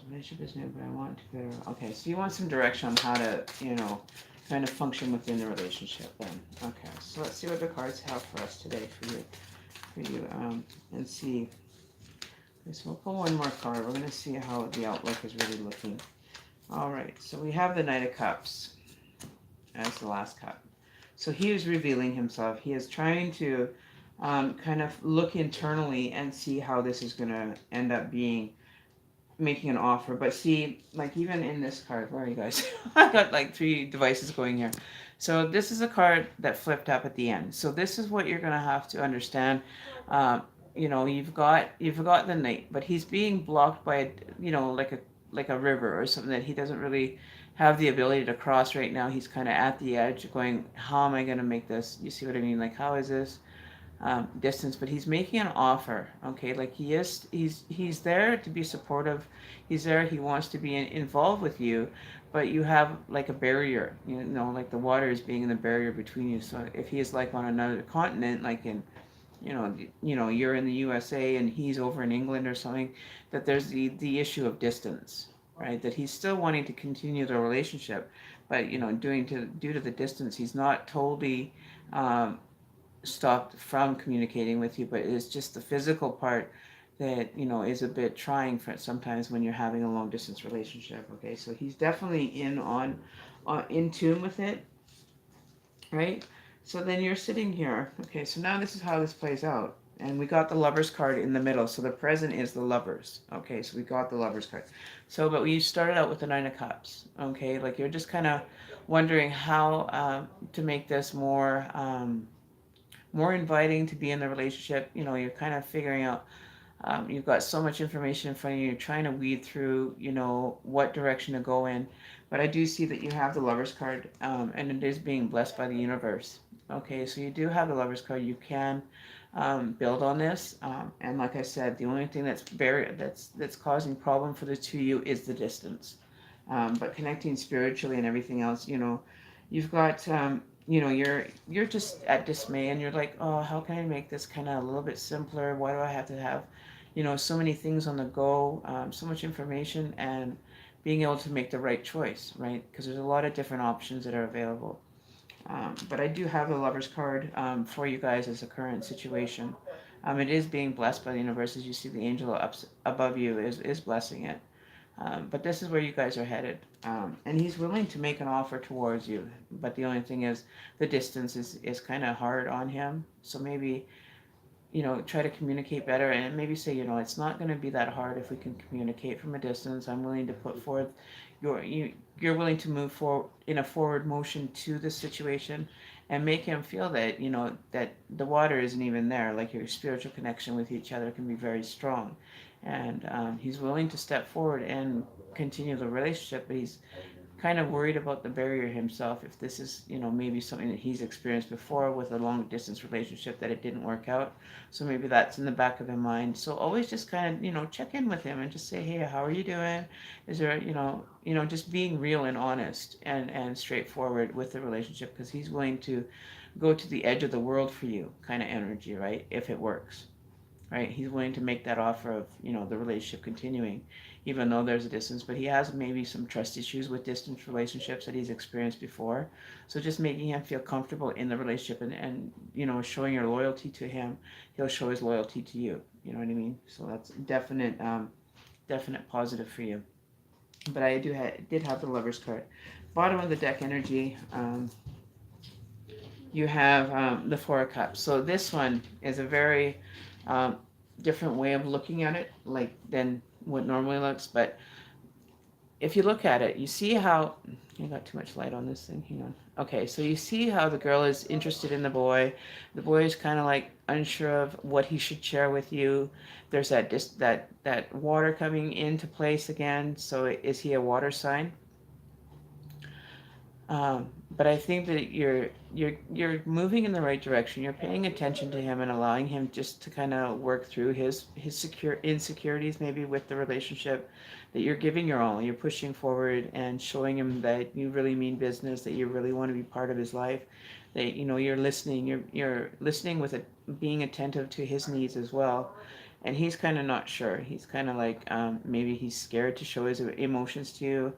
[SPEAKER 1] relationship is new, but I want to better. Okay, so you want some direction on how to, kind of function within the relationship then. Okay, so let's see what the cards have for us today for you, and see. Okay, so we'll pull one more card. We're going to see how the outlook is really looking. All right, so we have the Knight of Cups as the last cup. So he is revealing himself. He is trying to kind of look internally and see how this is going to end up being, making an offer. But see, like even in this card, where are you guys? I got like 3 devices going here. So this is a card that flipped up at the end. So this is what you're going to have to understand. You've got the Knight, but he's being blocked by, like a river or something that he doesn't really have the ability to cross right now. He's kind of at the edge going, how am I going to make this? You see what I mean? Like, how is this distance? But he's making an offer. Okay. Like he's there to be supportive. He's there. He wants to be involved with you, but you have like a barrier, like the water is being the barrier between you. So if he is like on another continent, like in, you're in the USA and he's over in England or something, that there's the issue of distance, right? That he's still wanting to continue the relationship, but due to the distance, he's not totally stopped from communicating with you, but it's just the physical part that is a bit trying for sometimes when you're having a long distance relationship. Okay, so he's definitely in tune with it, right? So then you're sitting here. Okay, so now this is how this plays out. And we got the Lovers card in the middle. So the present is the Lovers. Okay, so we got the Lovers card. So, but we started out with the Nine of Cups. Okay, like you're just kind of wondering how to make this more inviting to be in the relationship. You're kind of figuring out, you've got so much information in front of you. You're trying to weed through, what direction to go in. But I do see that you have the Lovers card, and it is being blessed by the universe. Okay, so you do have the Lovers card. You can build on this, and like I said, the only thing that's causing problem for the two of you is the distance. But connecting spiritually and everything else, you've got, you're just at dismay, and you're like, oh, how can I make this kind of a little bit simpler? Why do I have to have, so many things on the go, so much information, and being able to make the right choice, right? Because there's a lot of different options that are available. But I do have the Lovers card for you guys as a current situation. It is being blessed by the universe. As you see, the angel up above you is blessing it. But this is where you guys are headed. And he's willing to make an offer towards you. But the only thing is the distance is kind of hard on him. So maybe, try to communicate better and maybe say, it's not going to be that hard if we can communicate from a distance. I'm willing to put forth you're willing to move forward in a forward motion to this situation and make him feel that, that the water isn't even there. Like your spiritual connection with each other can be very strong. And he's willing to step forward and continue the relationship, but he's kind of worried about the barrier himself. If this is, maybe something that he's experienced before with a long distance relationship that it didn't work out. So maybe that's in the back of the mind. So always just kind of, check in with him and just say, hey, how are you doing? Is there, just being real and honest and straightforward with the relationship, because he's willing to go to the edge of the world for you kind of energy, right? If it works. Right, he's willing to make that offer of, the relationship continuing, even though there's a distance. But he has maybe some trust issues with distance relationships that he's experienced before. So just making him feel comfortable in the relationship and showing your loyalty to him, he'll show his loyalty to you. You know what I mean? So that's definite positive for you. But I did have the Lovers card. Bottom of the deck energy. You have the Four of Cups. So this one is a very different way of looking at it, like than what normally looks. But if you look at it, you see how you got too much light on this thing. Hang on. Okay, so you see how the girl is interested in the boy. The boy is kind of like unsure of what he should share with you. There's that water coming into place again. So is he a water sign? But I think that you're moving in the right direction. You're paying attention to him and allowing him just to kind of work through his insecurities maybe with the relationship. That you're giving your all. You're pushing forward and showing him that you really mean business. That you really want to be part of his life. That you're listening. You're listening with being attentive to his needs as well. and he's kind of not sure. He's kind of like, maybe he's scared to show his emotions to you,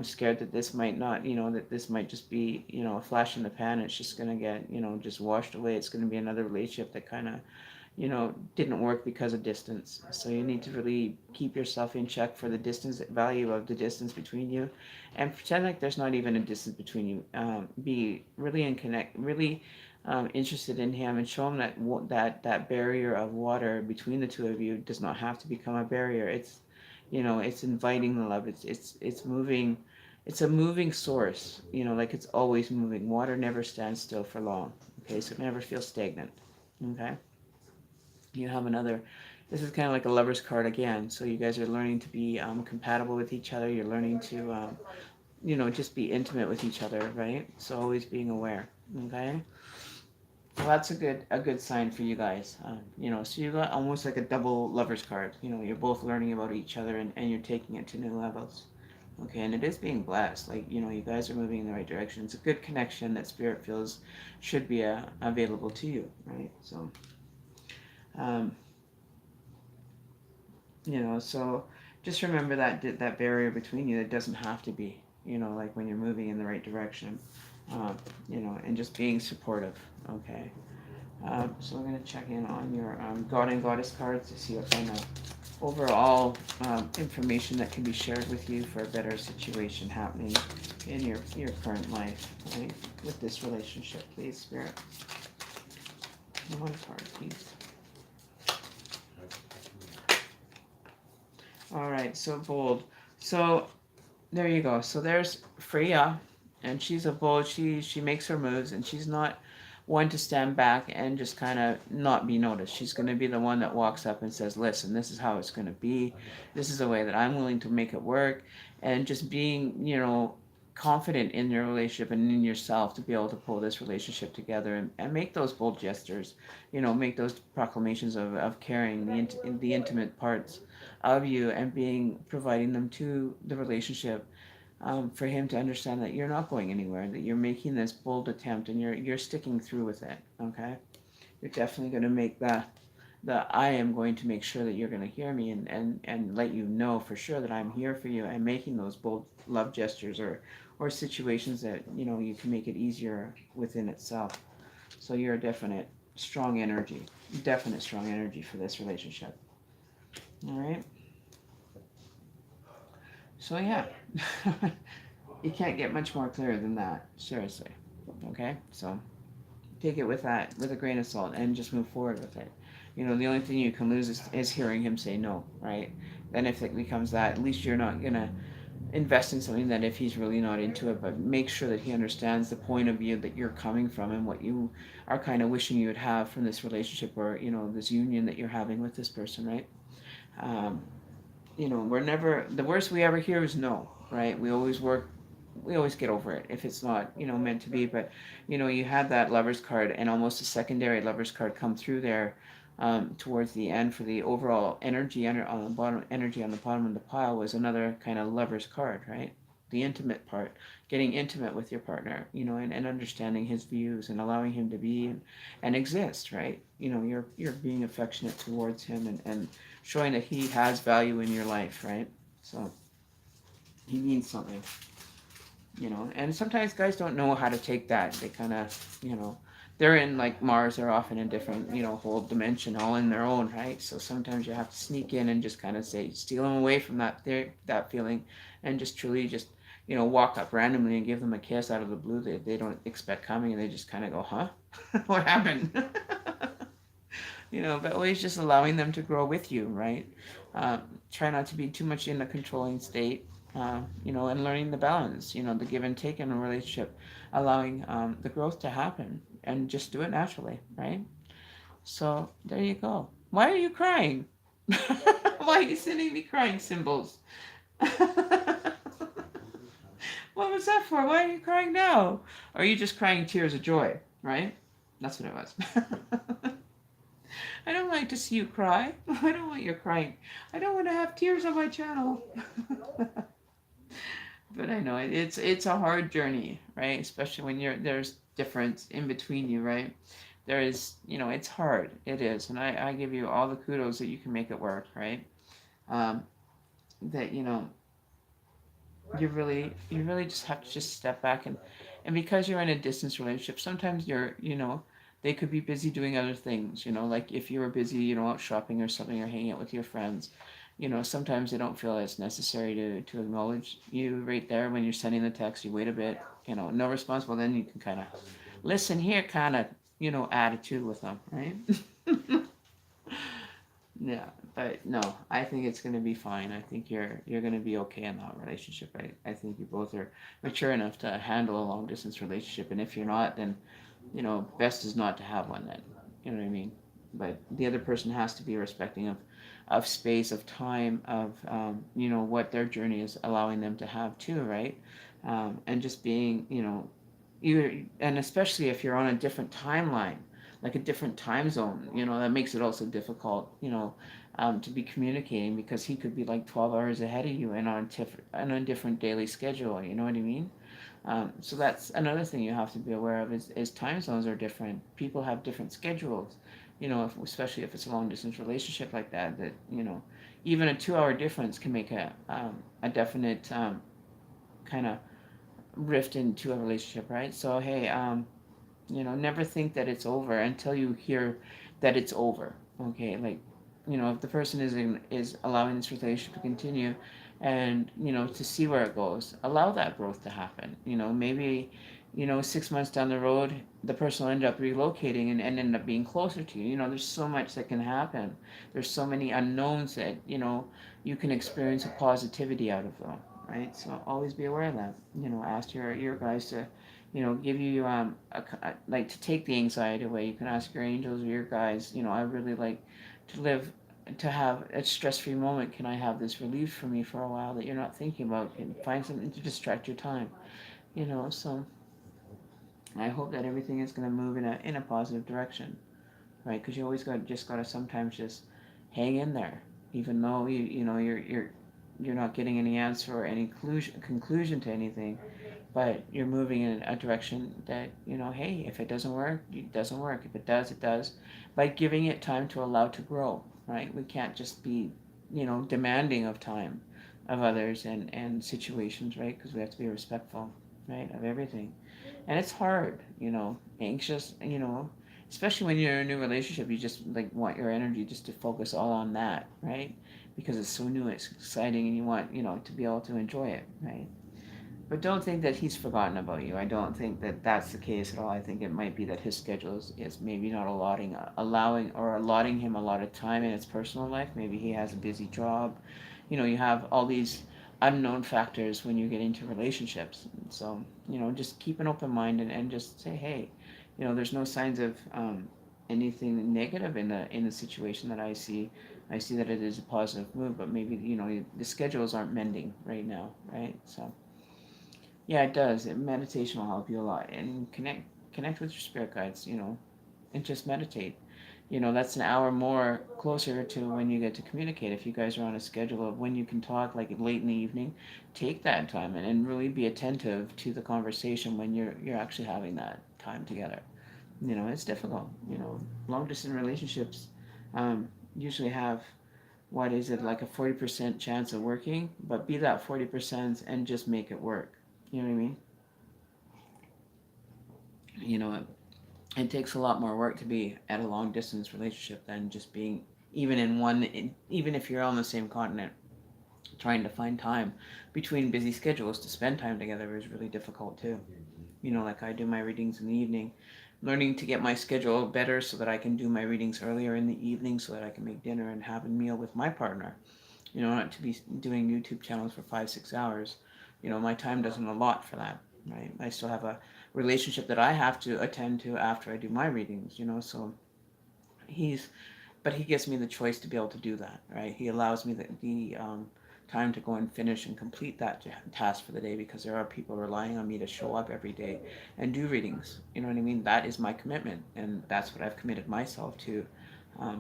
[SPEAKER 1] scared that this might not, that this might just be, a flash in the pan. It's just going to get, just washed away. It's going to be another relationship that kind of, didn't work because of distance. So you need to really keep yourself in check for the distance, value of the distance between you, and pretend like there's not even a distance between you. Be really really interested in him, and show him that that barrier of water between the two of you does not have to become a barrier. It's, it's inviting the love. It's moving. It's a moving source. Like it's always moving. Water never stands still for long. Okay, so it never feels stagnant. Okay. You have another. This is kind of like a lover's card again. So you guys are learning to be compatible with each other. You're learning to, just be intimate with each other, right? So always being aware. Okay. So that's a good sign for you guys. So you got almost like a double lover's card. You're both learning about each other, and you're taking it to new levels. Okay, and it is being blessed. Like, you guys are moving in the right direction. It's a good connection that Spirit feels should be available to you, right? So, so just remember that barrier between you. That doesn't have to be, like when you're moving in the right direction, and just being supportive. Okay. So we're going to check in on your God and Goddess cards to see what kind of overall information that can be shared with you for a better situation happening in your current life, right? With this relationship, please, Spirit. One card, please. All right, so bold. So there you go. So there's Freya, and she's a bold. She makes her moves, and she's not one to stand back and just kind of not be noticed. She's going to be the one that walks up and says, listen, this is how it's going to be. This is the way that I'm willing to make it work. And just being, confident in your relationship and in yourself to be able to pull this relationship together and make those bold gestures, make those proclamations of caring, the intimate parts of you, and providing them to the relationship, for him to understand that you're not going anywhere, that you're making this bold attempt and you're sticking through with it. Okay, you're definitely going to make the I am going to make sure that you're going to hear me, and let you know for sure that I'm here for you, and making those bold love gestures or situations that you can make it easier within itself. So you're a definite strong energy for this relationship. All right. So yeah, you can't get much more clear than that, seriously. Okay, so take it with a grain of salt, and just move forward with it. The only thing you can lose is hearing him say no, right? Then if it becomes that, at least you're not gonna invest in something that if he's really not into it. But make sure that he understands the point of view that you're coming from, and what you are kind of wishing you would have from this relationship, or this union that you're having with this person, right? We're never, the worst we ever hear is no, right? We always get over it if it's not, meant to be. But, you had that lover's card, and almost a secondary lover's card come through there, towards the end for the overall energy on the bottom of the pile was another kind of lover's card, right? The intimate part, getting intimate with your partner, and understanding his views and allowing him to be and exist, right? You're being affectionate towards him, and showing that he has value in your life, right? So he means something, and sometimes guys don't know how to take that. They kind of, they're in, like Mars, they're often in different, whole dimension all in their own, right? So sometimes you have to sneak in and just kind of steal them away from that feeling, and just truly just, walk up randomly and give them a kiss out of the blue they don't expect coming, and they just kind of go, huh? What happened? But always just allowing them to grow with you, right? Try not to be too much in a controlling state, and learning the balance, the give and take in a relationship, allowing the growth to happen, and just do it naturally, right? So there you go. Why are you crying? Why are you sending me crying symbols? What was that for? Why are you crying now? Or are you just crying tears of joy, right? That's what it was. I don't like to see you cry. I don't want you crying. I don't want to have tears on my channel. But I know it's a hard journey, right? Especially when there's difference in between you, right? there is, it's hard. It is. And I give you all the kudos that you can make it work, right? Um, that, you really just have to just step back and because you're in a distance relationship, sometimes they could be busy doing other things, like if you were busy, out shopping or something or hanging out with your friends, sometimes they don't feel it's necessary to acknowledge you right there when you're sending the text. You wait a bit, no response. Well, then you can kind of listen here, kind of, attitude with them, right? Yeah, but no, I think it's gonna be fine. I think you're gonna be okay in that relationship. I think you both are mature enough to handle a long distance relationship, and if you're not, then best is not to have one then. You know what I mean? But the other person has to be respecting of space, of time, of what their journey is allowing them to have too, right? And just being, you and especially if you're on a different timeline, like a different time zone, that makes it also difficult, to be communicating because he could be like 12 hours ahead of you and on a different daily schedule. You know what I mean? So that's another thing you have to be aware of is time zones are different. People have different schedules, especially if it's a long distance relationship like that, even a 2 hour difference can make a definite kind of rift into a relationship, right? So, hey, never think that it's over until you hear that it's over. Okay, like, if the person is allowing this relationship to continue, and to see where it goes, allow that growth to happen. Maybe 6 months down the road, the person will end up relocating and end up being closer to you. There's so much that can happen. There's so many unknowns that you can experience a positivity out of them, right? So always be aware of that. Ask your guys to give you like to take the anxiety away. You can ask your angels or your guys, I really like to have a stress-free moment. Can I have this relief for me for a while that you're not thinking about? Can find something to distract your time, so I hope that everything is going to move in a positive direction, right? Because you always got to sometimes just hang in there, even though you're not getting any answer or any conclusion to anything, but you're moving in a direction that hey, if it doesn't work, it doesn't work. If it does, it does. By giving it time to allow to grow, right? We can't just be demanding of time of others and situations, right? Because we have to be respectful, right, of everything. And it's hard, anxious, especially when you're in a new relationship. You just like want your energy just to focus all on that, right? Because it's so new, it's exciting, and you want to be able to enjoy it, right? But don't think that he's forgotten about you. I don't think that that's the case at all. I think it might be that his schedule is maybe not allotting him a lot of time in his personal life. Maybe he has a busy job. You have all these unknown factors when you get into relationships. So, just keep an open mind and just say, hey, there's no signs of anything negative in the situation that I see. I see that it is a positive move, but maybe, the schedules aren't mending right now, right? So yeah, it does. Meditation will help you a lot, and connect with your spirit guides. And just meditate. That's an hour more closer to when you get to communicate. If you guys are on a schedule of when you can talk, like late in the evening, take that time and really be attentive to the conversation when you're actually having that time together. It's difficult. Long distance relationships usually have what is it, like a 40% chance of working, but be that 40% and just make it work. You know what I mean? It takes a lot more work to be at a long distance relationship than just being even even if you're on the same continent. Trying to find time between busy schedules to spend time together is really difficult too. Like I do my readings in the evening, learning to get my schedule better so that I can do my readings earlier in the evening so that I can make dinner and have a meal with my partner. Not to be doing YouTube channels for 5-6 hours. My time doesn't allot for that, right? I still have a relationship that I have to attend to after I do my readings, so he's, but he gives me the choice to be able to do that, right? He allows me the time to go and finish and complete that task for the day because there are people relying on me to show up every day and do readings. You know what I mean? That is my commitment, and that's what I've committed myself to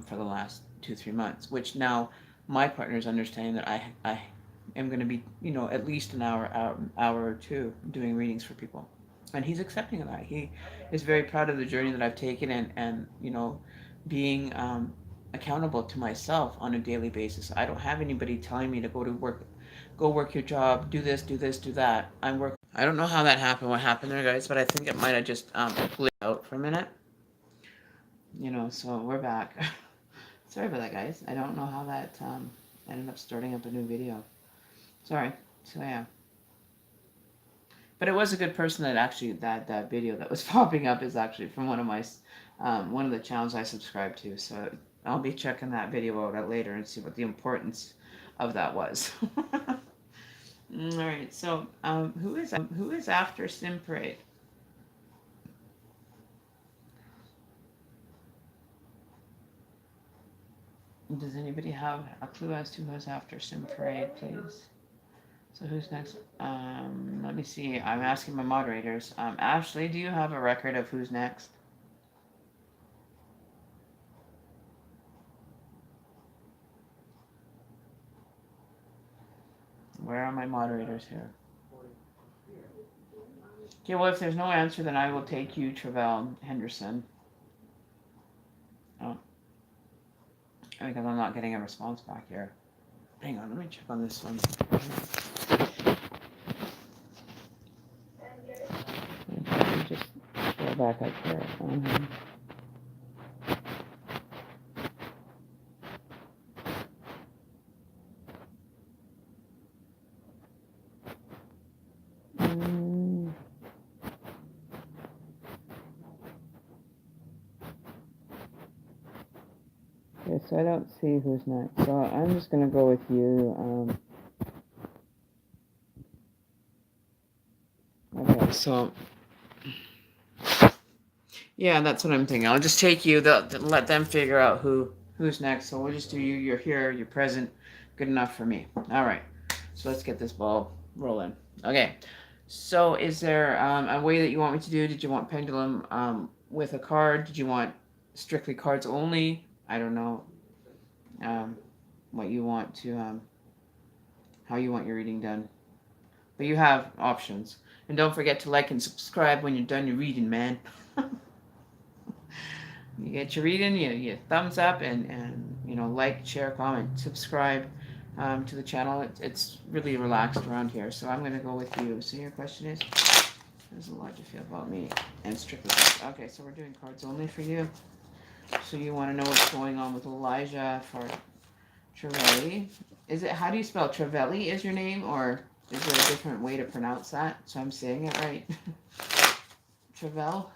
[SPEAKER 1] for the last 2-3 months, which now my partner is understanding that I am going to be, at least an hour or two doing readings for people. And he's accepting of that. He is very proud of the journey that I've taken, and you know, being accountable to myself on a daily basis. I don't have anybody telling me to go work your job, do this, do this, do that. I'm working. I don't know how that happened, what happened there, guys, but I think it might have just glitched out for a minute. You know, so we're back. Sorry about that, guys. I don't know how that ended up starting up a new video. Sorry. So yeah. But it was a good person that actually that video that was popping up is actually from one of the channels I subscribe to. So I'll be checking that video out later and see what the importance of that was. All right. So who is after Sim Parade? Does anybody have a clue as to who's after Sim Parade, please? So who's next? Let me see. I'm asking my moderators. Ashley, do you have a record of who's next? Where are my moderators here? Okay, well, if there's no answer, then I will take you, Travell Henderson. Oh. Because I'm not getting a response back here. Hang on, let me check on this one. Let me just go back up here. Okay, so I don't see who's next. So I'm just going to go with you. Okay, so yeah, that's what I'm thinking. I'll just take you. Let them figure out who's next. So we'll just do you. You're here. You're present. Good enough for me. All right. So let's get this ball rolling. Okay. So is there a way that you want me to do? Did you want pendulum with a card? Did you want strictly cards only? I don't know what you want to how you want your reading done. But you have options. And don't forget to like and subscribe when you're done your reading, man. You get your reading, you thumbs up and you know, like, share, comment, subscribe to the channel. It's really relaxed around here. So I'm going to go with you. So your question is, there's a lot to feel about me and strictly cards. Okay, so we're doing cards only for you. So you want to know what's going on with Elijah for Travelli. Is it, how do you spell Travelli is your name, or is there a different way to pronounce that? So I'm saying it right. Travell.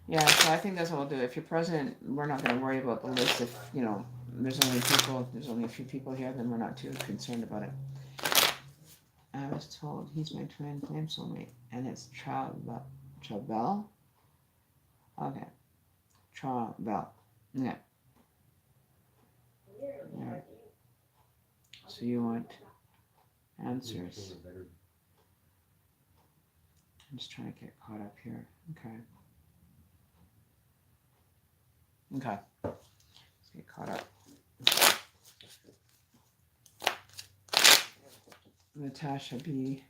[SPEAKER 1] Yeah, so I think that's what we'll do. If you're present, we're not going to worry about the list. If, you know, there's only a few people here, then we're not too concerned about it. I was told he's my twin flame soulmate, and it's Travell? Okay. Travell. Yeah. Alright. So you want answers. I'm just trying to get caught up here. Okay. Okay. Let's get caught up. Natasha B.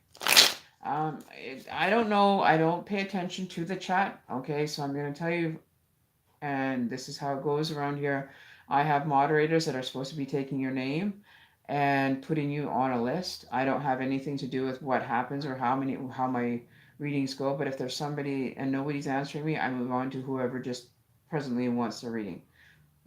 [SPEAKER 1] I don't know. I don't pay attention to the chat. Okay, so I'm going to tell you, and this is how it goes around here. I have moderators that are supposed to be taking your name and putting you on a list. I don't have anything to do with what happens or how my readings go. But if there's somebody and nobody's answering me, I move on to whoever just presently wants the reading.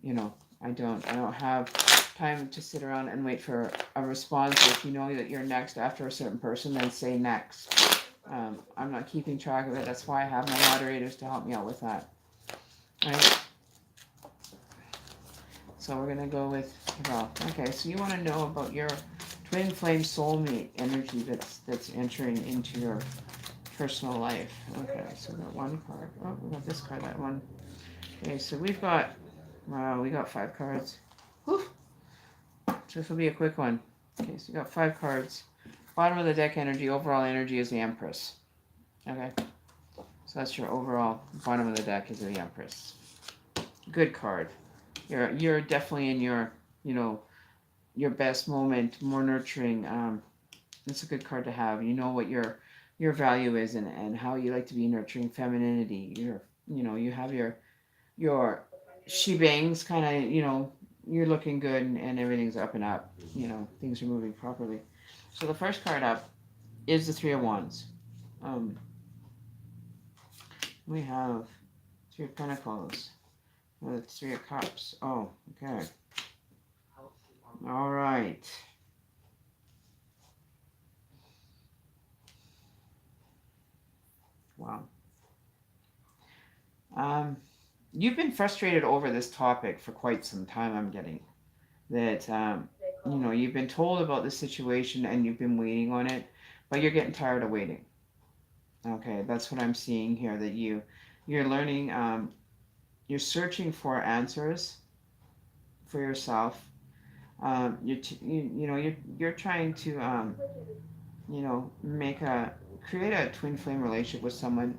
[SPEAKER 1] You know, I don't have time to sit around and wait for a response. If you know that you're next after a certain person, then say next. I'm not keeping track of it. That's why I have my moderators to help me out with that. All right. So we're gonna go with, well, okay. So you want to know about your twin flame soulmate energy that's entering into your personal life. Okay. So we got one card. Oh, we got this card. That one. Okay. So we got 5 cards. Whew. So this will be a quick one. Okay, so you got 5 cards. Bottom of the deck energy, overall energy is the Empress. Okay. So that's your overall bottom of the deck is the Empress. Good card. You're definitely in your, you know, your best moment, more nurturing. It's a good card to have. You know what your value is, and how you like to be nurturing femininity. You have your shebangs kind of, you're looking good, and everything's up and up. Things are moving properly. So the first card up is the Three of Wands. We have Three of Pentacles. The Three of Cups. Oh, okay. All right. Wow. You've been frustrated over this topic for quite some time, I'm getting. That, you've been told about the situation and you've been waiting on it, but you're getting tired of waiting. Okay, that's what I'm seeing here, that you're learning, you're searching for answers for yourself. You're trying to, create a twin flame relationship with someone.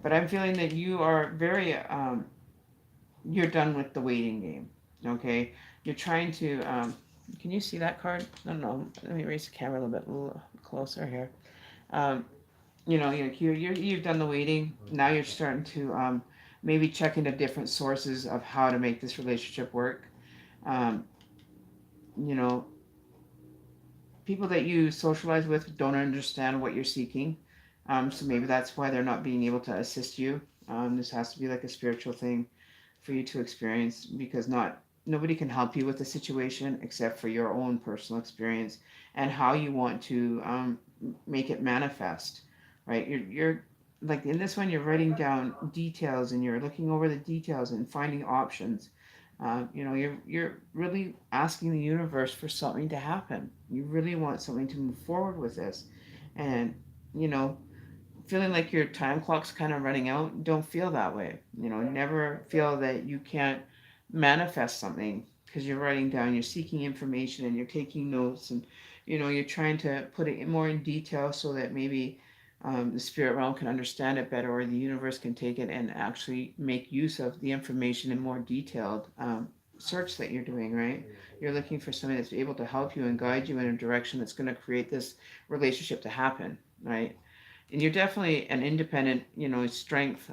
[SPEAKER 1] But I'm feeling that you are very, you're done with the waiting game. Okay, you're trying to. Can you see that card? I don't know. Let me raise the camera a little bit closer here. You've done the waiting. Now you're starting to maybe check into different sources of how to make this relationship work. You know, people that you socialize with don't understand what you're seeking. So maybe that's why they're not being able to assist you. This has to be like a spiritual thing for you to experience, because nobody can help you with the situation except for your own personal experience and how you want to make it manifest. Right? You're like in this one, you're writing down details and you're looking over the details and finding options. You're really asking the universe for something to happen. You really want something to move forward with this, and you know, feeling like your time clock's kind of running out. Don't feel that way. Never feel that you can't manifest something, because you're writing down, you're seeking information, and you're taking notes, and you're trying to put it more in detail so that maybe the spirit realm can understand it better, or the universe can take it and actually make use of the information in more detailed search that you're doing, right? You're looking for somebody that's able to help you and guide you in a direction that's going to create this relationship to happen, right? And you're definitely an independent, strength.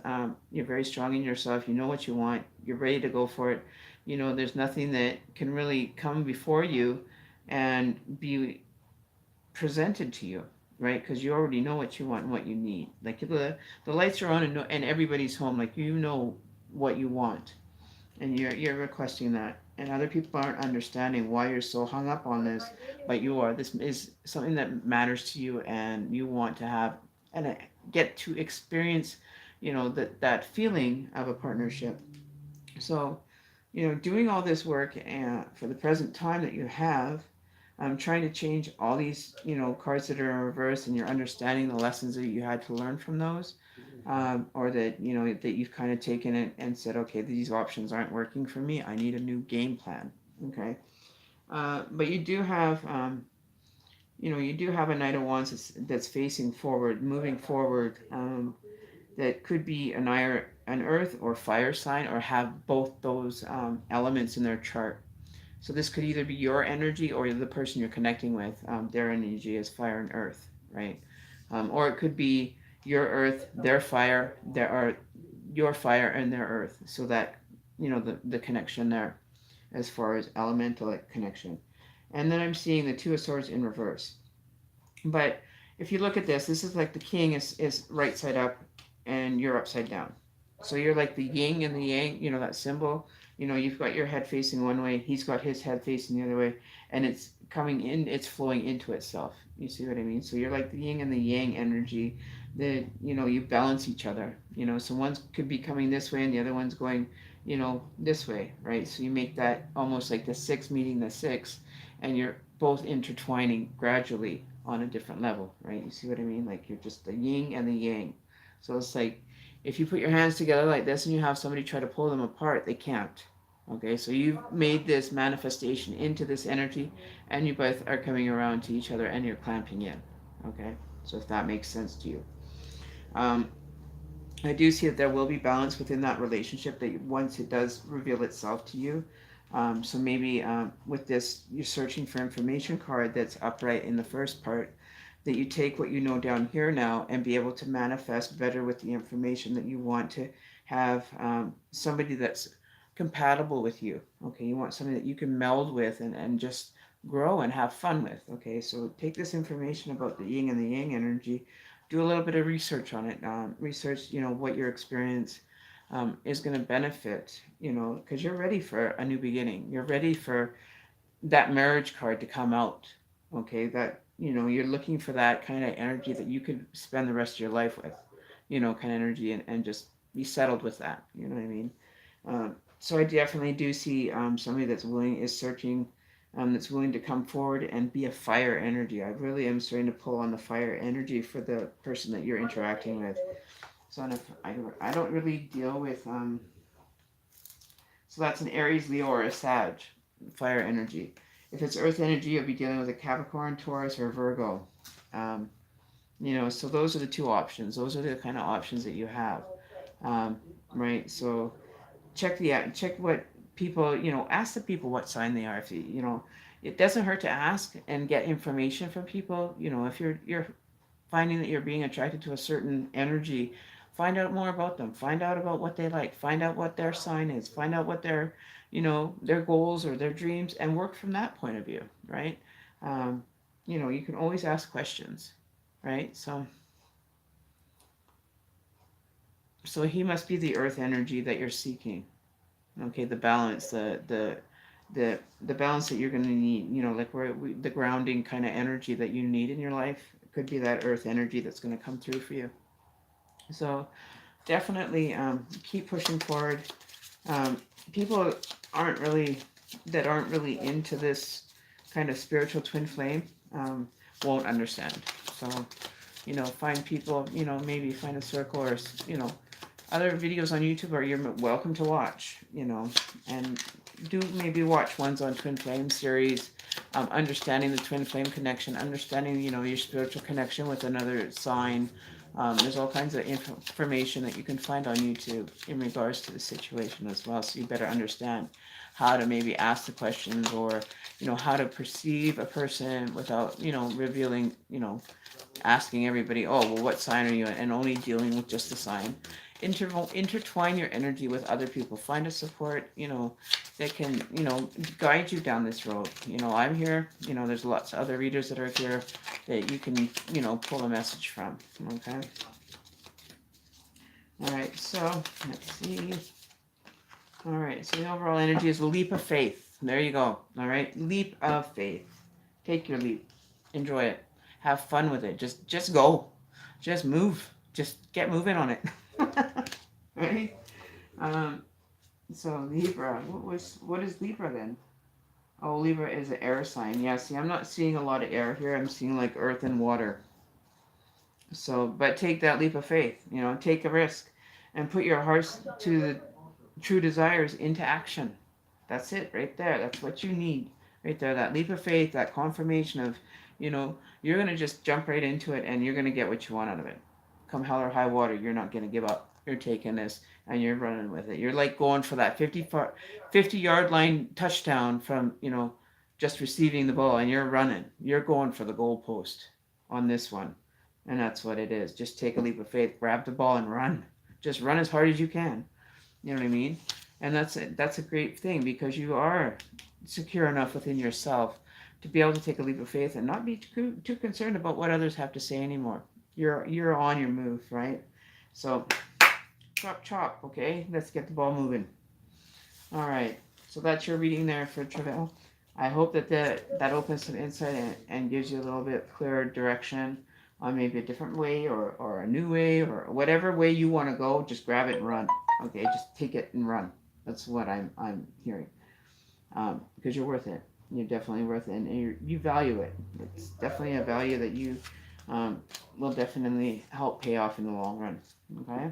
[SPEAKER 1] You're very strong in yourself. You know what you want. You're ready to go for it. There's nothing that can really come before you and be presented to you, right? Because you already know what you want and what you need. Like the lights are on and everybody's home. Like what you want, and you're requesting that. And other people aren't understanding why you're so hung up on this, but you are. This is something that matters to you, and you want to have and get to experience, that feeling of a partnership. So, doing all this work for the present time that you have, trying to change all these, cards that are in reverse, and you're understanding the lessons that you had to learn from those, or that, that you've kind of taken it and said, okay, these options aren't working for me. I need a new game plan. Okay. But you do have, a Knight of Wands that's facing forward, moving forward, that could be an earth or fire sign, or have both those elements in their chart. So this could either be your energy or the person you're connecting with. Their energy is fire and earth, right? Or it could be your earth, their fire, your fire and their earth. So that, the connection there as far as elemental connection. And then I'm seeing the Two of Swords in reverse. But if you look at this is like the king is right side up and you're upside down. So you're like the yin and the yang, that symbol. You've got your head facing one way, he's got his head facing the other way, and it's coming in, it's flowing into itself. You see what I mean? So you're like the yin and the yang energy that, you balance each other. So one could be coming this way and the other one's going, this way, right? So you make that almost like the six meeting the six, and you're both intertwining gradually on a different level, right? You see what I mean? Like you're just the yin and the yang. So it's like, if you put your hands together like this and you have somebody try to pull them apart, they can't. Okay, so you've made this manifestation into this energy, and you both are coming around to each other and you're clamping in. Okay, so if that makes sense to you. I do see that there will be balance within that relationship, that once it does reveal itself to you, So maybe with this, you're searching for information card that's upright in the first part, that you take what you know down here now and be able to manifest better with the information that you want to have somebody that's compatible with you. Okay, you want somebody that you can meld with and just grow and have fun with. Okay, so take this information about the yin and the yang energy, do a little bit of research on it. Research, what your experience is going to benefit, because you're ready for a new beginning. You're ready for that marriage card to come out. Okay, that, you're looking for that kind of energy that you could spend the rest of your life with, kind of energy, and just be settled with that. You know what I mean? So I definitely do see somebody that's searching, that's willing to come forward and be a fire energy. I really am starting to pull on the fire energy for the person that you're interacting with. So if I don't really deal with so that's an Aries, Leo, or a Sag, fire energy. If it's earth energy, you'll be dealing with a Capricorn, Taurus, or Virgo. So those are the two options. Those are the kind of options that you have, right? So check what people, ask the people what sign they are. If it doesn't hurt to ask and get information from people. If you're finding that you're being attracted to a certain energy, find out more about them. Find out about what they like. Find out what their sign is. Find out what their goals or their dreams, and work from that point of view, right? You can always ask questions, right? So he must be the earth energy that you're seeking. Okay, the balance, the balance that you're going to need, like the grounding kind of energy that you need in your life could be that earth energy that's going to come through for you. So definitely keep pushing forward. People aren't really into this kind of spiritual twin flame won't understand. So find people, maybe find a circle, or other videos on YouTube, or you're welcome to watch, and do maybe watch ones on twin flame series, understanding the twin flame connection, understanding, your spiritual connection with another sign. There's all kinds of information that you can find on YouTube in regards to the situation as well, so you better understand how to maybe ask the questions, or how to perceive a person without revealing, asking everybody, oh well, what sign are you, and only dealing with just the sign. Intertwine your energy with other people. Find a support, that can, guide you down this road. I'm here. There's lots of other readers that are here that you can, pull a message from. Okay. All right. So let's see. All right. So the overall energy is a leap of faith. There you go. All right. Leap of faith. Take your leap. Enjoy it. Have fun with it. Just go. Just move. Just get moving on it. Right? So Libra, what is Libra then? Oh, Libra is an air sign. Yeah, see, I'm not seeing a lot of air here. I'm seeing like earth and water. So, but take that leap of faith, take a risk and put your hearts to the true desires into action. That's it right there. That's what you need right there. That leap of faith, that confirmation of, you're going to just jump right into it and you're going to get what you want out of it. Come hell or high water, you're not going to give up. You're taking this and you're running with it. You're like going for that 50-yard line touchdown from, just receiving the ball, and you're running. You're going for the goal post on this one. And that's what it is. Just take a leap of faith, grab the ball and run. Just run as hard as you can. You know what I mean? And that's a great thing, because you are secure enough within yourself to be able to take a leap of faith and not be too concerned about what others have to say anymore. You're on your move, right? So chop, okay? Let's get the ball moving. All right. So that's your reading there for Travail. I hope that opens some insight and gives you a little bit clearer direction on maybe a different way or a new way, or whatever way you want to go. Just grab it and run. Okay, just take it and run. That's what I'm hearing. Because you're worth it. You're definitely worth it, and you value it. It's definitely a value that you will definitely help pay off in the long run. Okay?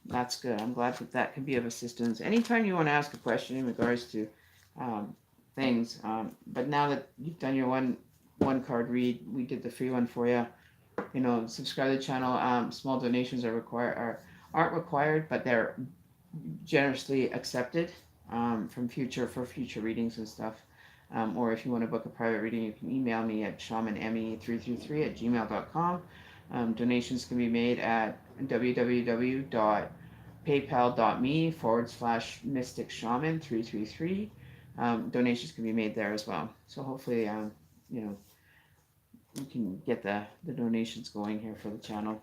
[SPEAKER 1] That's good. I'm glad that can be of assistance. Anytime you want to ask a question in regards to things, but now that you've done your one card read, we did the free one for you. Subscribe to the channel. Small donations aren't required, but they're generously accepted. for future readings and stuff. Or if you want to book a private reading, you can email me at shamanme333@gmail.com. Donations can be made at www.paypal.me/mysticshaman333. Donations can be made there as well. So hopefully, we can get the donations going here for the channel.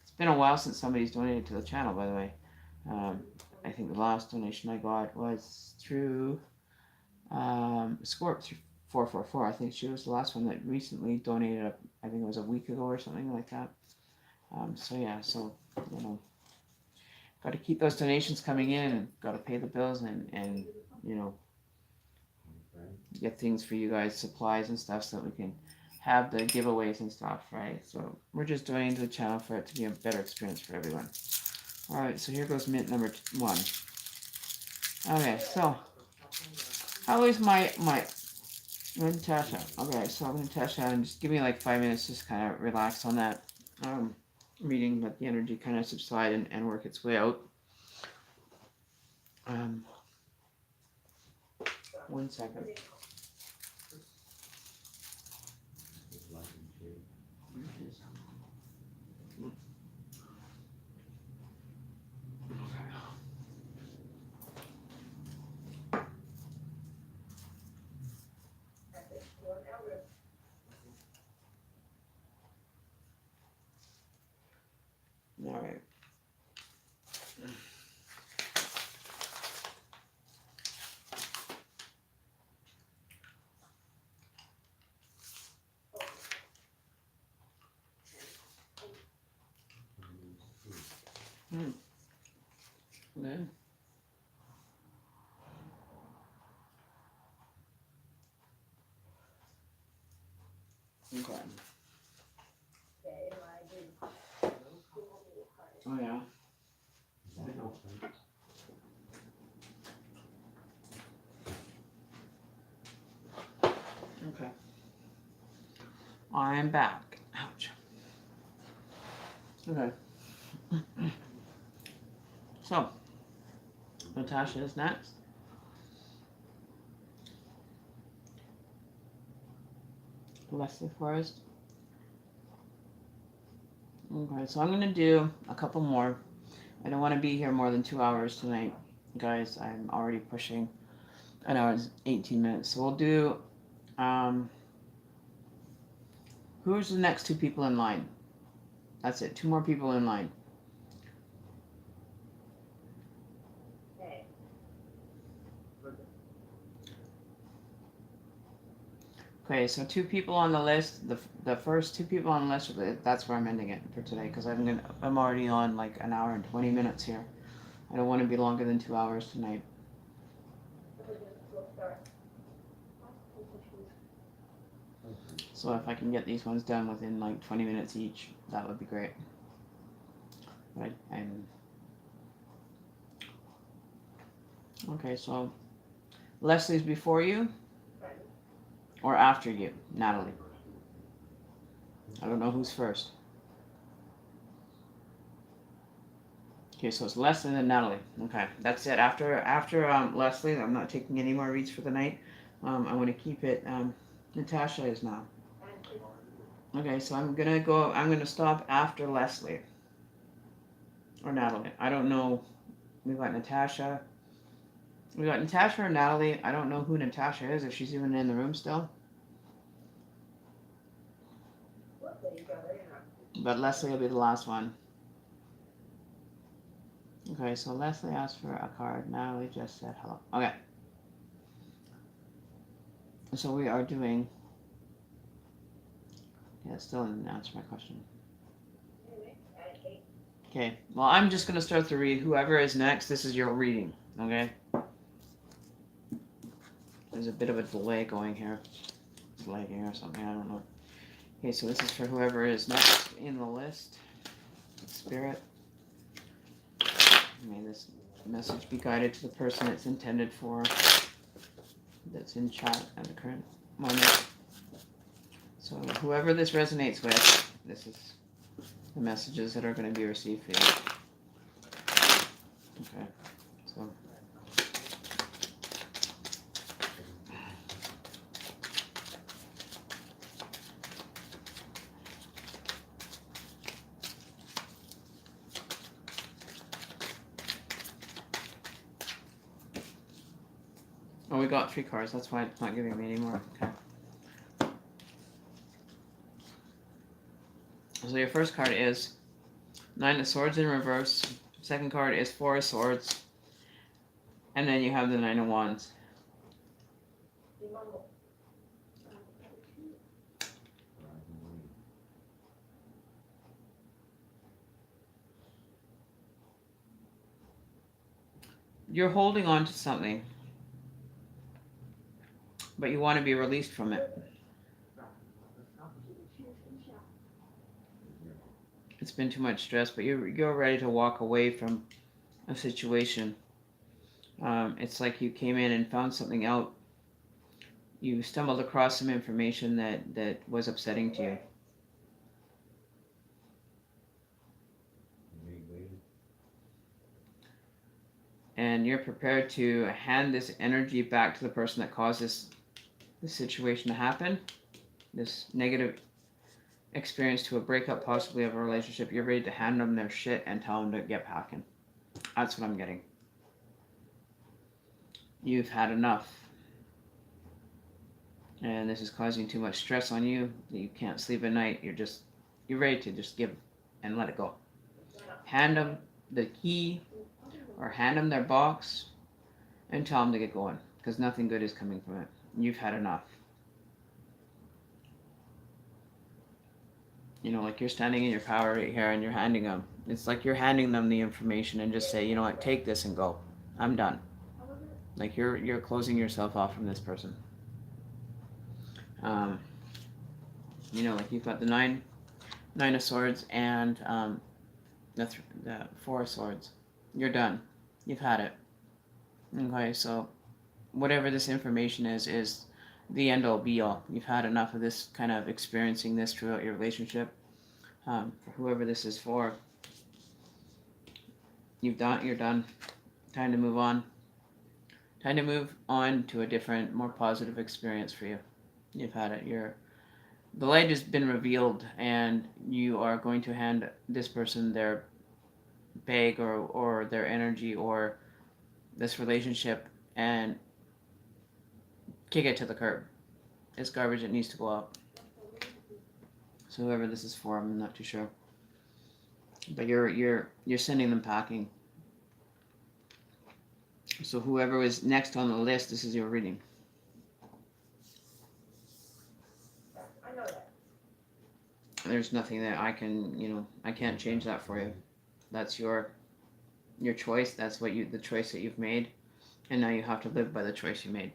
[SPEAKER 1] It's been a while since somebody's donated to the channel, by the way. I think the last donation I got was through Scorp 444. I think she was the last one that recently donated. I think it was a week ago or something like that. So got to keep those donations coming in, and got to pay the bills, and get things for you guys, supplies and stuff, so that we can have the giveaways and stuff, right? So we're just doing the channel for it to be a better experience for everyone. All right, so here goes mint number 1. Okay, so how is my Natasha? Okay, so Natasha, and just give me like 5 minutes, just kind of relax on that reading, let the energy kind of subside and work its way out. 1 second. All right. Okay. Okay. Oh yeah. Okay. I'm back. Ouch. Okay. So, Natasha is next. Leslie Forrest. Okay, so I'm going to do a couple more. I don't want to be here more than 2 hours tonight, guys. I'm already pushing an hour and 18 minutes. So we'll do, who's the next 2 people in line? That's it, 2 more people in line. Okay, so 2 people on the list. The first 2 people on the list, that's where I'm ending it for today, because I'm already on like an hour and 20 minutes here. I don't want to be longer than 2 hours tonight. So if I can get these ones done within like 20 minutes each, that would be great. Right, and okay, so Leslie's before you or after you, Natalie? I don't know who's first. Okay, so it's Leslie and then Natalie. Okay, that's it. After Leslie, I'm not taking any more reads for the night. I want to keep it. Natasha is now. Okay, so I'm gonna stop after Leslie or Natalie. I don't know. We've got Natasha. We got Natasha or Natalie. I don't know who Natasha is, if she's even in the room still. But Leslie will be the last one. Okay, so Leslie asked for a card. Natalie just said hello. Okay. So we are doing... Yeah, still didn't answer my question. Okay, well, I'm just going to start the read. Whoever is next, this is your reading, okay? There's a bit of a delay going here. It's lagging or something, I don't know. Okay, so this is for whoever is next in the list. Spirit. May this message be guided to the person it's intended for, that's in chat at the current moment. So whoever this resonates with, this is the messages that are going to be received for you. Okay, so Oh, we got 3 cards. That's why it's not giving me anymore. Okay. So your first card is 9 of Swords in reverse. Second card is 4 of Swords. And then you have the 9 of Wands. You're holding on to something, but you want to be released from it. It's been too much stress, but you're ready to walk away from a situation. It's like you came in and found something out. You stumbled across some information that was upsetting to you. And you're prepared to hand this energy back to the person that caused this situation to happen. This negative experience to a breakup, possibly of a relationship. You're ready to hand them their shit and tell them to get packing. That's what I'm getting. You've had enough. And this is causing too much stress on you that you can't sleep at night. You're ready to just give and let it go. Hand them the key or hand them their box and tell them to get going, because nothing good is coming from it. You've had enough. You know, like you're standing in your power right here and you're handing them. It's like you're handing them the information and just say, you know what, take this and go. I'm done. Like you're closing yourself off from this person. You know, like you've got the nine of Swords and the 4 of Swords. You're done. You've had it. Okay, so whatever this information is the end all be all. You've had enough of this kind of experiencing this throughout your relationship. For whoever this is for, you're done. Time to move on. Time to move on to a different, more positive experience for you. You've had it. The light has been revealed, and you are going to hand this person their bag or their energy or this relationship and kick it to the curb. It's garbage. It needs to go out. So whoever this is for, I'm not too sure. But you're sending them packing. So whoever was next on the list, this is your reading.
[SPEAKER 2] I know that.
[SPEAKER 1] There's nothing that I can't change that for you. That's your choice. That's the choice that you've made, and now you have to live by the choice you made.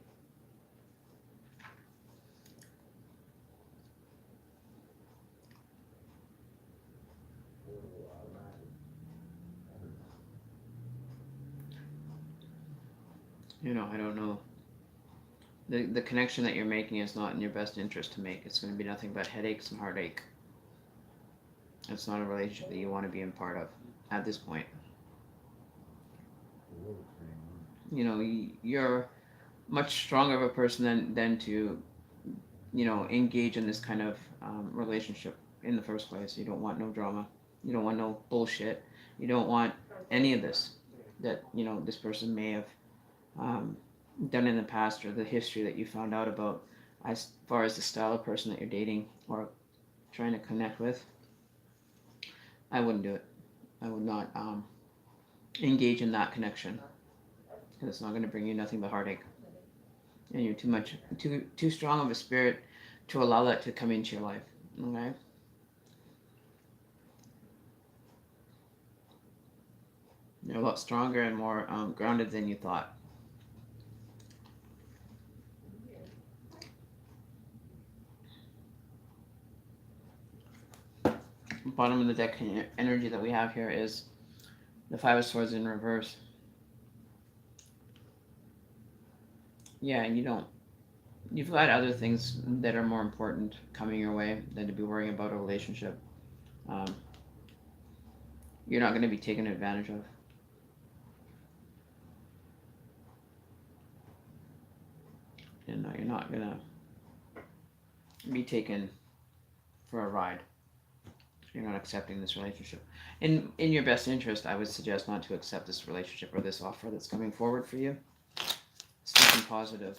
[SPEAKER 1] You know, I don't know. The connection that you're making is not in your best interest to make. It's going to be nothing but headaches and heartache. It's not a relationship that you want to be in part of at this point. You know, you're much stronger of a person than to, you know, engage in this kind of relationship in the first place. You don't want no drama. You don't want no bullshit. You don't want any of this that, you know, this person may have done in the past, or the history that you found out about as far as the style of person that you're dating or trying to connect with. I wouldn't do it. I would not engage in that connection, because it's not going to bring you nothing but heartache, and you're too strong of a spirit to allow that to come into your life. Okay. You're a lot stronger and more grounded than you thought. Bottom of the deck energy that we have here is the 5 of Swords in reverse. Yeah, and you've got other things that are more important coming your way than to be worrying about a relationship. You're not going to be taken advantage of. And you're not going to be taken for a ride. You're not accepting this relationship. In your best interest, I would suggest not to accept this relationship or this offer that's coming forward for you. It's nothing positive.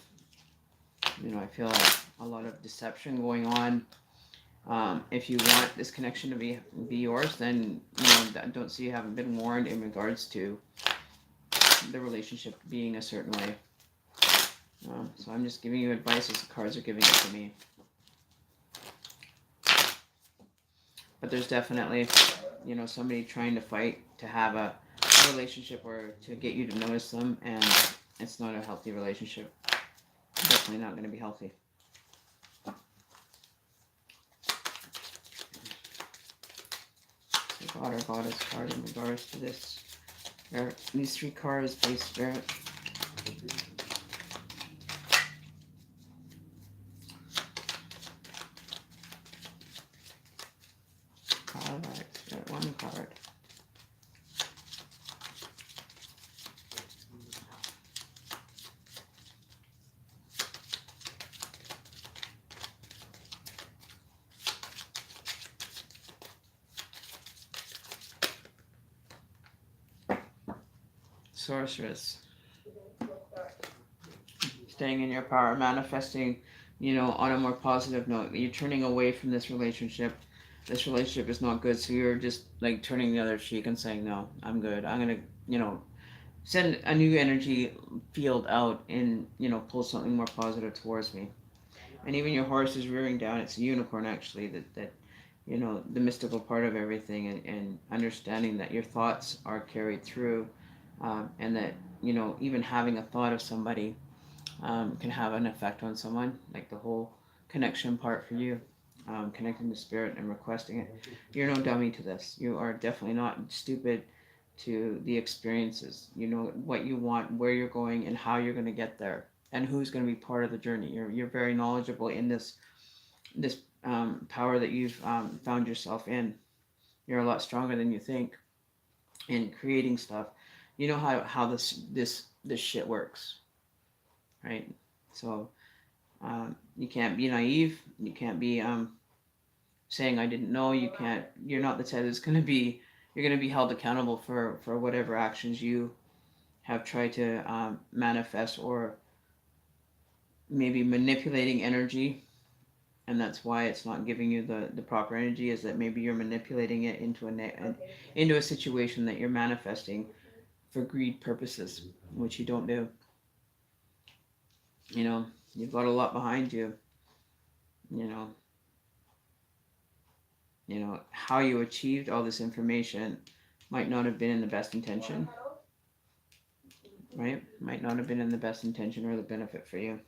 [SPEAKER 1] I feel like a lot of deception going on. If you want this connection to be yours, then I don't see you haven't been warned in regards to the relationship being a certain way. So I'm just giving you advice as the cards are giving it to me. But there's definitely, somebody trying to fight to have a relationship or to get you to notice them, and it's not a healthy relationship. Definitely not going to be healthy. So God or Goddess card in regards to this. These 3 cards, please, Spirit. Alright, Spirit, 1 card. Sorceress. Staying in your power, manifesting, on a more positive note. You're turning away from this relationship. This relationship is not good, so you're just like turning the other cheek and saying, no, I'm good. I'm going to, send a new energy field out and, pull something more positive towards me. And even your horse is rearing down. It's a unicorn, actually, that the mystical part of everything, and understanding that your thoughts are carried through, and that, even having a thought of somebody can have an effect on someone, like the whole connection part for you, connecting to spirit and requesting it. You're no dummy to this. You are definitely not stupid to the experiences. You know what you want, where you're going, and how you're going to get there, and who's going to be part of the journey. You're very knowledgeable in this power that you've found yourself in. You're a lot stronger than you think in creating stuff. You know how this shit works, right? So you can't be naive. You can't be saying I didn't know. You're not the type that's going to be. You're going to be held accountable for whatever actions you have tried to manifest, or maybe manipulating energy, and that's why it's not giving you the proper energy, is that maybe you're manipulating it into into a situation that you're manifesting for greed purposes, which you don't do. You've got a lot behind you. How you achieved all this information might not have been in the best intention, right? Might not have been in the best intention or the benefit for you.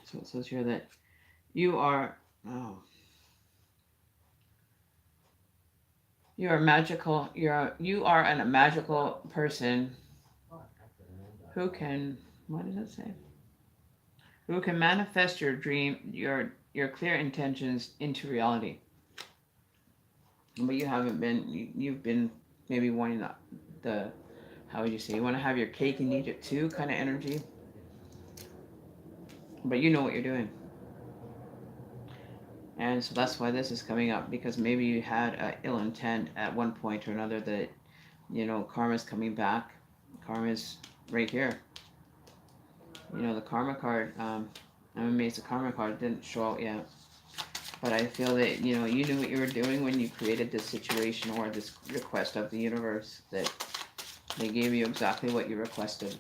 [SPEAKER 1] So it says here that you are magical. You are a magical person who can, what does it say? Who can manifest your dream, your clear intentions into reality. But you haven't been. You've been maybe wanting the how would you say? You want to have your cake and eat it too, kind of energy. But you know what you're doing. And so that's why this is coming up, because maybe you had an ill intent at one point or another, that, karma's coming back. Karma's right here. The karma card, I'm amazed the karma card didn't show out yet. But I feel that, you knew what you were doing when you created this situation or this request of the universe, that they gave you exactly what you requested.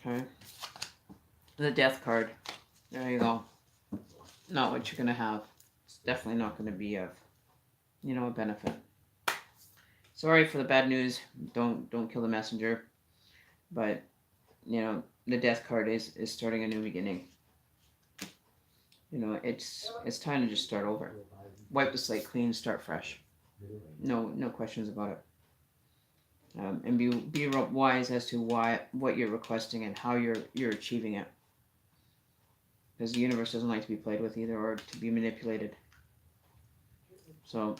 [SPEAKER 1] Okay? The death card. There you go. Not what you're going to have. It's definitely not going to be of, a benefit. Sorry for the bad news. Don't kill the messenger. But, the death card is starting a new beginning. It's time to just start over. Wipe the slate clean, start fresh. No questions about it. And be wise as to what you're requesting and how you're achieving it. Because the universe doesn't like to be played with either, or to be manipulated. So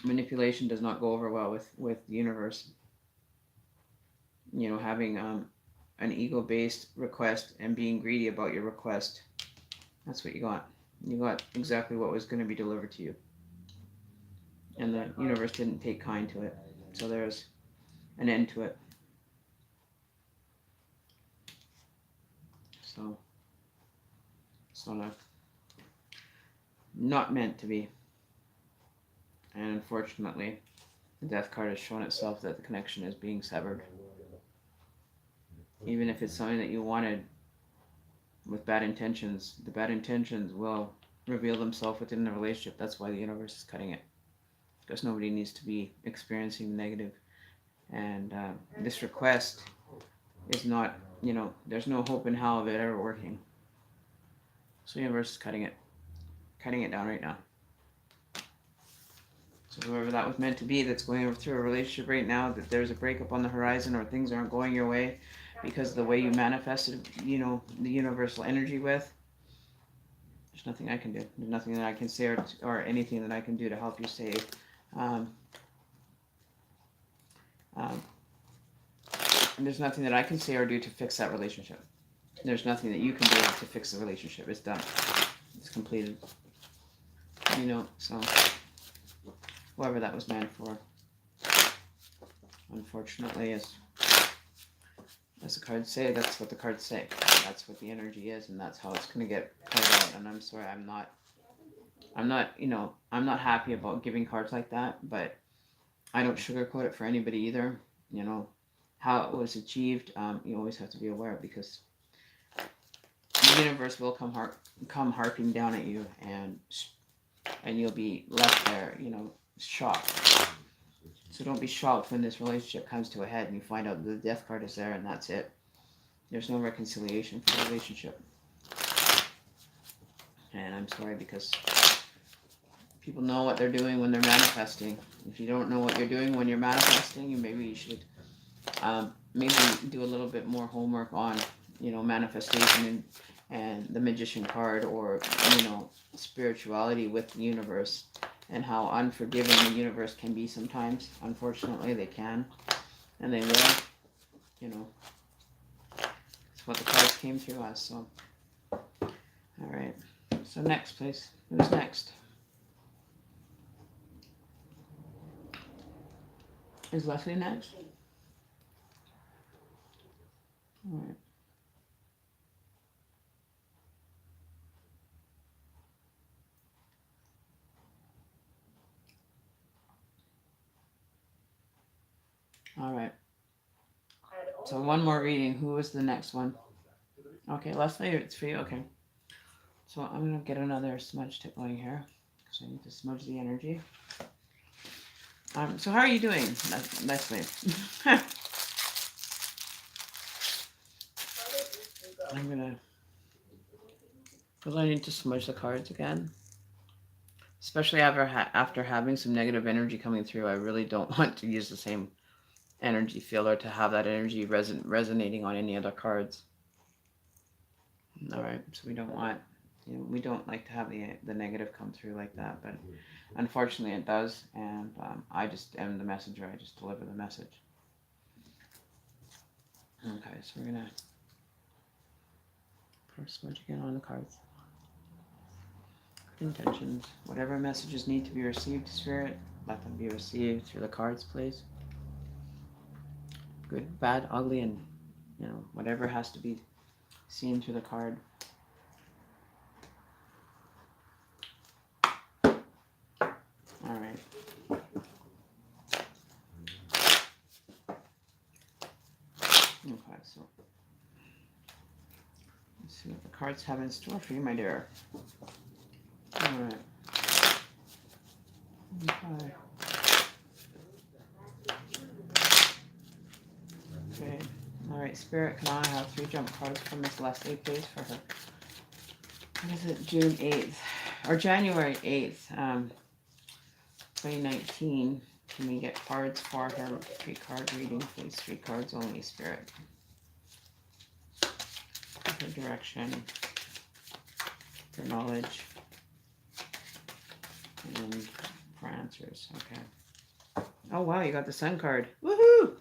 [SPEAKER 1] manipulation does not go over well with the universe. Having an ego-based request and being greedy about your request, that's what you got. You got exactly what was going to be delivered to you. And the universe didn't take kind to it. So there's an end to it. So, sort of not meant to be. And unfortunately, the death card has shown itself that the connection is being severed. Even if it's something that you wanted with bad intentions, the bad intentions will reveal themselves within the relationship. That's why the universe is cutting it. Because nobody needs to be experiencing the negative. And this request is not, there's no hope in hell of it ever working. So the universe is cutting it down right now. So whoever that was meant to be that's going through a relationship right now, that there's a breakup on the horizon or things aren't going your way because of the way you manifested, the universal energy with, there's nothing I can do. There's nothing that I can say or anything that I can do to help you save. There's nothing that I can say or do to fix that relationship. There's nothing that you can do to fix the relationship. It's done. It's completed. So whoever that was meant for, unfortunately, as the cards say, that's what the cards say. That's what the energy is, and that's how it's going to get played out. And I'm sorry, I'm not happy about giving cards like that, but I don't sugarcoat it for anybody either. How it was achieved, you always have to be aware, because the universe will come harping down at you, and you'll be left there, shocked. So don't be shocked when this relationship comes to a head and you find out the death card is there and that's it. There's no reconciliation for the relationship. And I'm sorry, because people know what they're doing when they're manifesting. If you don't know what you're doing when you're manifesting, maybe you should maybe do a little bit more homework on, manifestation and the magician card, or, spirituality with the universe, and how unforgiving the universe can be sometimes. Unfortunately, they can, and they will. It's what the cards came through us. So, all right. So next, please. Who's next? Is Leslie next? All right. All right. So one more reading. Who is the next one? Okay, Leslie, it's for you. Okay. So I'm going to get another smudge tip going here, because I need to smudge the energy. So how are you doing, Leslie? I'm going to, because I need to smudge the cards again. Especially after having some negative energy coming through, I really don't want to use the same energy field or to have that energy resonating on any other cards. All right, so we don't want, we don't like to have the negative come through like that, but unfortunately it does, and I just am the messenger. I just deliver the message. Okay, so we're gonna pour smudge again on the cards. Intentions, whatever messages need to be received, Spirit, let them be received through the cards, please. Good, bad, ugly, and whatever has to be seen through the card. All right. Okay, so let's see what the cards have in store for you, my dear. All right. Okay. Okay. All right, Spirit, can I have 3 jump cards from Miss Leslie, please, for her? What is it? June 8th or January 8th, 2019. Can we get cards for her? 3 card reading, please. 3 cards only, Spirit. For direction, for knowledge, and for answers. Okay. Oh wow, you got the Sun card. Woohoo!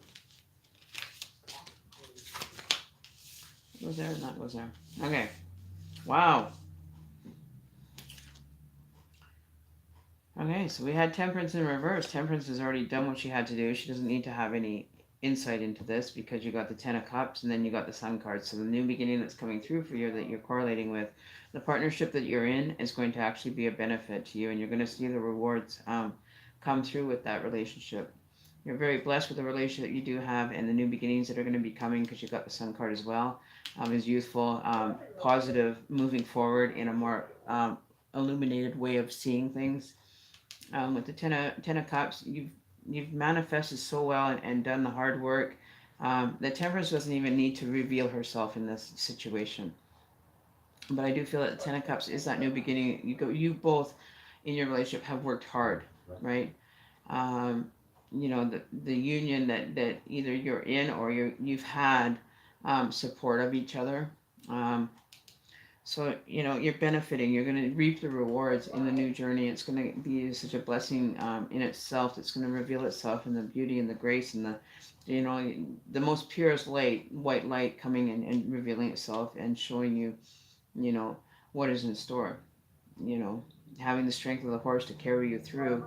[SPEAKER 1] What was there? That was there. Okay. Wow. Okay, so we had Temperance in reverse. Temperance has already done what she had to do. She doesn't need to have any insight into this because you got the Ten of Cups and then you got the Sun card. So the new beginning that's coming through for you that you're correlating with, the partnership that you're in is going to actually be a benefit to you, and you're going to see the rewards come through with that relationship. You're very blessed with the relationship that you do have, and the new beginnings that are going to be coming because you've got the Sun card as well is youthful, positive, moving forward in a more illuminated way of seeing things. With the Ten of Cups, you've manifested so well and done the hard work. The Temperance doesn't even need to reveal herself in this situation. But I do feel that the Ten of Cups is that new beginning. You both in your relationship have worked hard, right? You know, the union that either you're in or you've had support of each other. So, you know, you're benefiting. You're going to reap the rewards in the new journey. It's going to be such a blessing in itself. It's going to reveal itself in the beauty and the grace and the, you know, the most purest light, white light coming in and revealing itself and showing you, you know, what is in store. You know, having the strength of the horse to carry you through,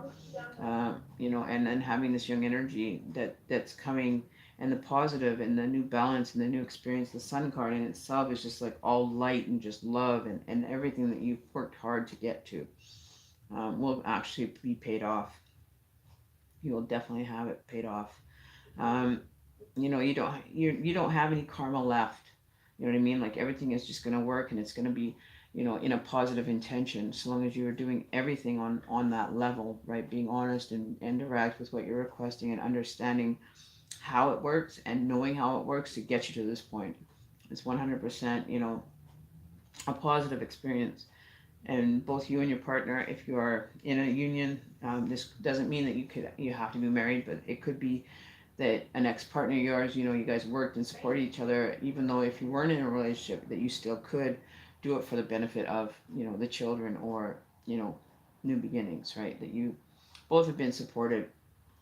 [SPEAKER 1] you know, and then having this young energy that's coming, and the positive and the new balance and the new experience. The Sun card in itself is just like all light and just love, and everything that you've worked hard to get to will actually be paid off. You will definitely have it paid off. You know, you don't have any karma left. You know what I mean? Like everything is just going to work, and it's going to be, you know, in a positive intention, so long as you are doing everything on that level, right? Being honest and direct with what you're requesting and understanding how it works and knowing how it works to get you to this point. It's 100%, you know, a positive experience. And both you and your partner, if you are in a union, this doesn't mean that you have to be married, but it could be that an ex-partner of yours, you know, you guys worked and supported each other, even though if you weren't in a relationship, that you still could do it for the benefit of, you know, the children or, you know, new beginnings, right? That you both have been supported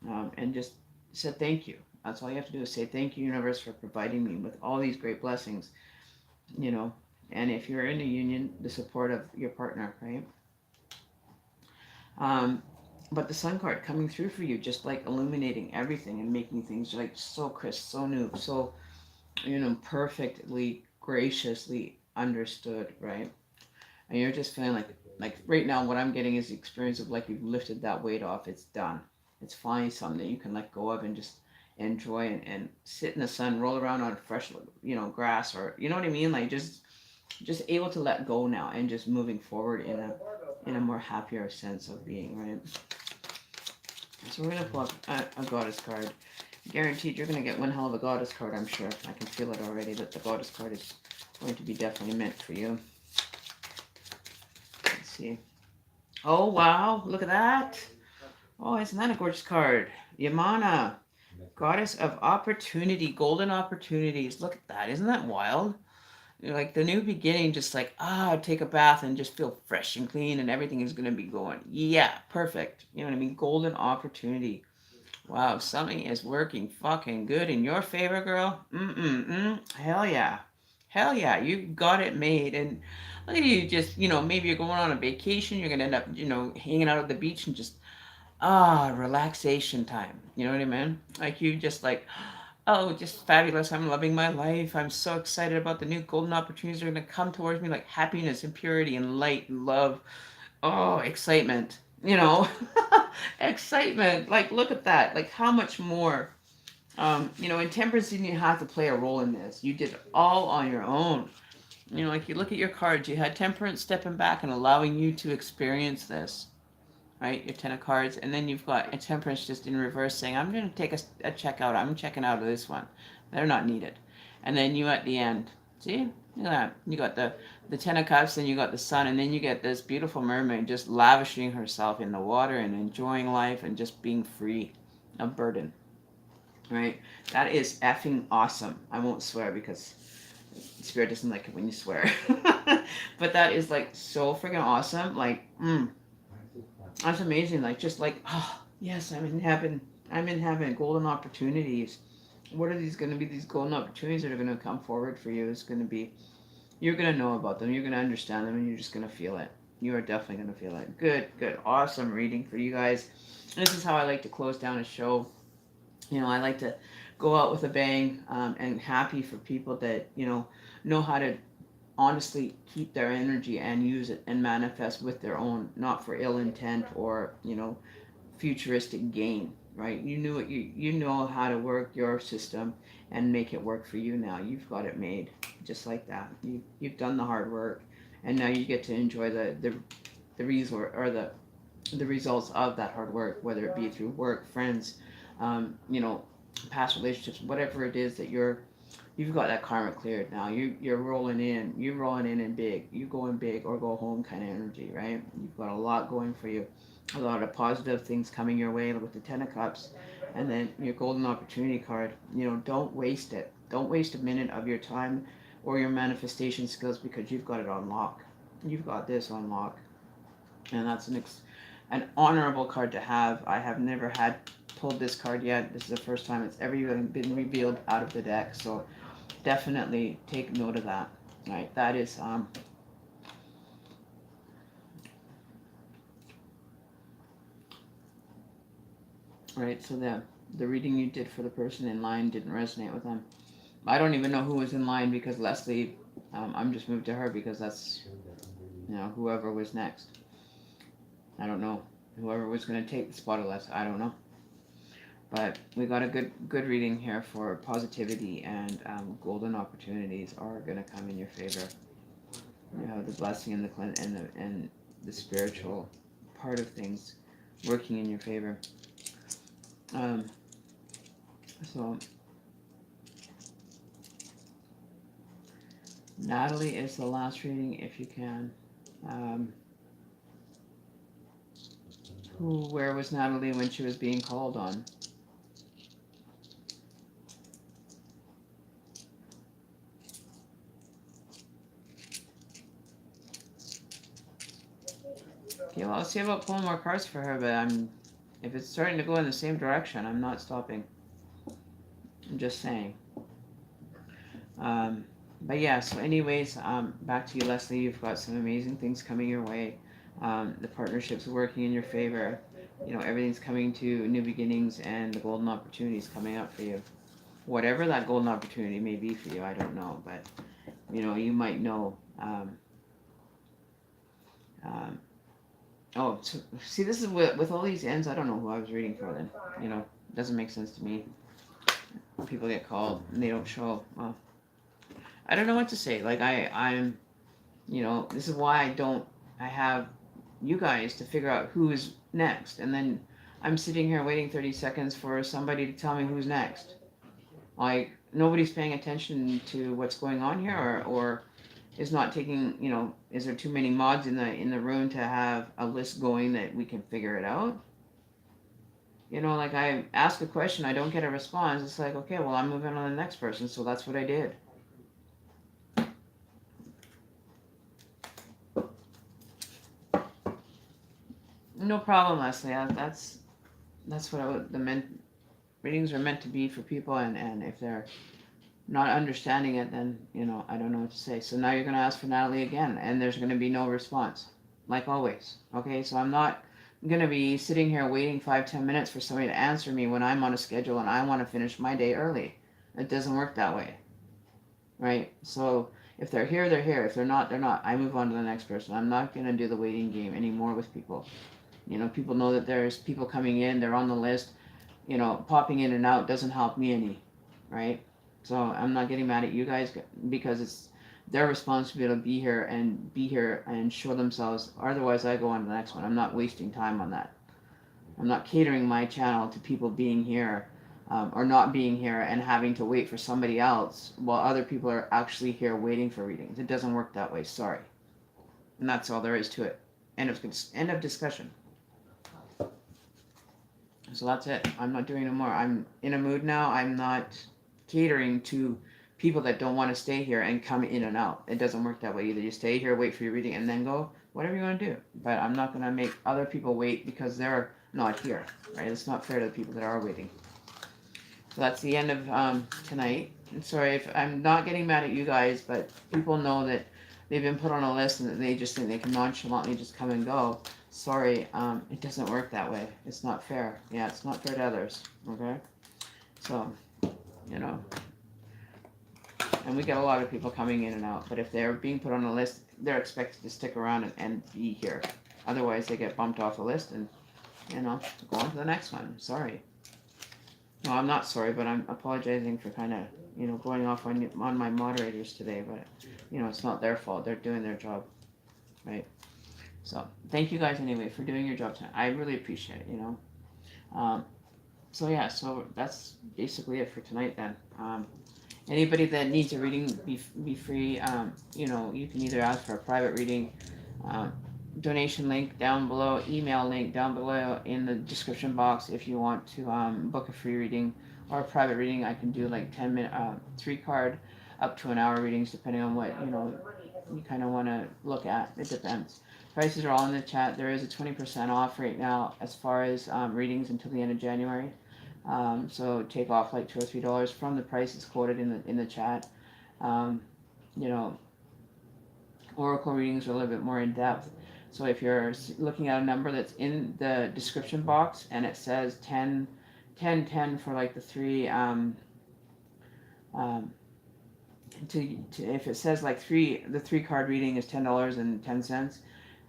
[SPEAKER 1] and just said thank you. That's all you have to do is say thank you, universe, for providing me with all these great blessings, you know. And if you're in a union, the support of your partner, right? But the Sun card coming through for you, just like illuminating everything and making things like so crisp, so new, so, you know, perfectly, graciously understood, right? And you're just feeling like right now what I'm getting is the experience of like you've lifted that weight off. It's done. It's finally something that you can let go of and just enjoy and sit in the sun, roll around on fresh, you know, grass, or, you know what I mean? Like just able to let go now and just moving forward in a more happier sense of being, right? So we're going to pull up a goddess card. Guaranteed you're going to get one hell of a goddess card, I'm sure. I can feel it already that the goddess card is going to be definitely meant for you. Let's see. Oh, wow. Look at that. Oh, isn't that a gorgeous card? Yamana, goddess of opportunity, golden opportunities. Look at that. Isn't that wild? Like the new beginning, just like, take a bath and just feel fresh and clean and everything is going to be going. Yeah, perfect. You know what I mean? Golden opportunity. Wow, something is working fucking good in your favor, girl. Hell yeah. Hell yeah, you got it made. And look at you just, you know, maybe you're going on a vacation, you're going to end up, you know, hanging out at the beach and just, relaxation time. You know what I mean? Like you just like, oh, just fabulous. I'm loving my life. I'm so excited about the new golden opportunities that are going to come towards me, like happiness and purity and light and love. Oh, excitement. You know, excitement. Like, look at that. Like, how much more? You know, and temperance didn't have to play a role in this. You did it all on your own. You know, like you look at your cards, you had temperance stepping back and allowing you to experience this. Right, your 10 of cards, and then you've got a temperance just in reverse saying, I'm going to take a check out. I'm checking out of this one. They're not needed. And then you at the end, see? Look at that. You got the 10 of cups, and you got the sun, and then you get this beautiful mermaid just lavishing herself in the water and enjoying life and just being free of burden. Right? That is effing awesome. I won't swear because Spirit doesn't like it when you swear. But that is like so freaking awesome. Like, that's amazing. Like, just like, oh, yes, I'm in heaven. I'm in heaven. Golden opportunities. What are these going to be? These golden opportunities that are going to come forward for you is going to be, you're going to know about them. You're going to understand them, and you're just going to feel it. You are definitely going to feel it. Good, good. Awesome reading for you guys. This is how I like to close down a show. You know, I like to go out with a bang, and happy for people that, know how to honestly keep their energy and use it and manifest with their own, not for ill intent or, futuristic gain, right? You know how to work your system and make it work for you now. You've got it made just like that. You've done the hard work, and now you get to enjoy the resort or the results of that hard work, whether it be through work, friends, past relationships, whatever it is that you've got that karma cleared now. You're rolling in big. You going big or go home kind of energy, right? You've got a lot going for you, a lot of positive things coming your way with the Ten of Cups, and then your golden opportunity card. Don't waste it. Don't waste a minute of your time or your manifestation skills, because you've got it on lock. You've got this on lock, and that's an honorable card to have. I have never had pulled this card yet. This is the first time it's ever even been revealed out of the deck, so definitely take note of that. Right, that is right. So the reading you did for the person in line didn't resonate with them. I don't even know who was in line, because Leslie, I'm just moved to her because that's whoever was next. I don't know whoever was going to take the spot of Leslie. I don't know. But we got a good reading here for positivity, and golden opportunities are going to come in your favor. The blessing and the spiritual part of things working in your favor. So Natalie is the last reading, if you can. Where was Natalie when she was being called on? Okay, well, I'll see about pulling more cards for her, but if it's starting to go in the same direction, I'm not stopping. I'm just saying. But yeah, so anyways, back to you, Leslie. You've got some amazing things coming your way. The partnership's working in your favor. Everything's coming to new beginnings, and the golden opportunities coming up for you. Whatever that golden opportunity may be for you, I don't know, but you might know. Oh, so, see, this is with all these ends. I don't know who I was reading for then. It doesn't make sense to me. People get called and they don't show. Well, I don't know what to say. Like I'm, this is why I have you guys to figure out who's next, and then I'm sitting here waiting 30 seconds for somebody to tell me who's next. Like, nobody's paying attention to what's going on here, or is not taking, is there too many mods in the room to have a list going that we can figure it out? Like, I ask a question, I don't get a response. It's like, okay, well, I'm moving on to the next person, so that's what I did. No problem, Leslie. That's what the readings are meant to be for people, and if they're not understanding it, then I don't know what to say. So now you're going to ask for Natalie again, and there's going to be no response, like always. Okay, so I'm not going to be sitting here waiting 5-10 minutes for somebody to answer me when I'm on a schedule and I want to finish my day early. It doesn't work that way, right? So if they're here, they're here. If they're not, they're not. I move on to the next person. I'm not going to do the waiting game anymore with people. People know that there's people coming in, they're on the list. Popping in and out doesn't help me any, right? So I'm not getting mad at you guys, because it's their responsibility to be here and show themselves. Otherwise, I go on to the next one. I'm not wasting time on that. I'm not catering my channel to people being here or not being here and having to wait for somebody else while other people are actually here waiting for readings. It doesn't work that way. Sorry. And that's all there is to it. End of discussion. So that's it. I'm not doing no more. I'm in a mood now. I'm not catering to people that don't want to stay here and come in and out. It doesn't work that way either. You stay here, wait for your reading, and then go, whatever you want to do. But I'm not going to make other people wait because they're not here, right? It's not fair to the people that are waiting. So that's the end of tonight. And sorry if I'm not getting mad at you guys, but people know that they've been put on a list and that they just think they can nonchalantly just come and go. Sorry, it doesn't work that way. It's not fair. Yeah, it's not fair to others, okay? So, you know. And we get a lot of people coming in and out, but if they're being put on a list, they're expected to stick around and be here. Otherwise, they get bumped off the list and, you know, go on to the next one. Sorry. No, I'm not sorry, but I'm apologizing for kind of, you know, going off on my moderators today, but, you know, it's not their fault. They're doing their job, right? So, thank you guys anyway for doing your job tonight. I really appreciate it, you know. So, yeah, so that's basically it for tonight then. Anybody that needs a reading, be free. You know, you can either ask for a private reading, donation link down below, email link down below in the description box if you want to book a free reading or a private reading. I can do like 10-minute, 3-card, up to an hour readings depending on what, you know, you kind of want to look at. It depends. Prices are all in the chat. There is a 20% off right now as far as readings until the end of January. So take off like $2 or $3 from the prices quoted in the chat. You know, oracle readings are a little bit more in depth. So if you're looking at a number that's in the description box and it says 10 for like the three, if it says like the 3-card reading is $10.10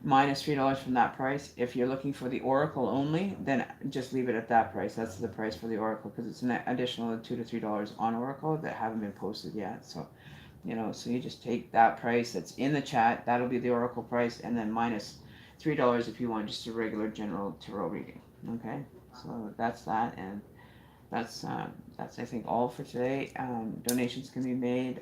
[SPEAKER 1] minus $3 from that price. If you're looking for the oracle only, then just leave it at that price. That's the price for the oracle because it's an additional $2 to $3 on oracle that haven't been posted yet. So, you know, so you just take that price that's in the chat. That'll be the oracle price, and then minus $3 if you want just a regular general tarot reading. Okay, so that's that, and that's I think all for today. Donations can be made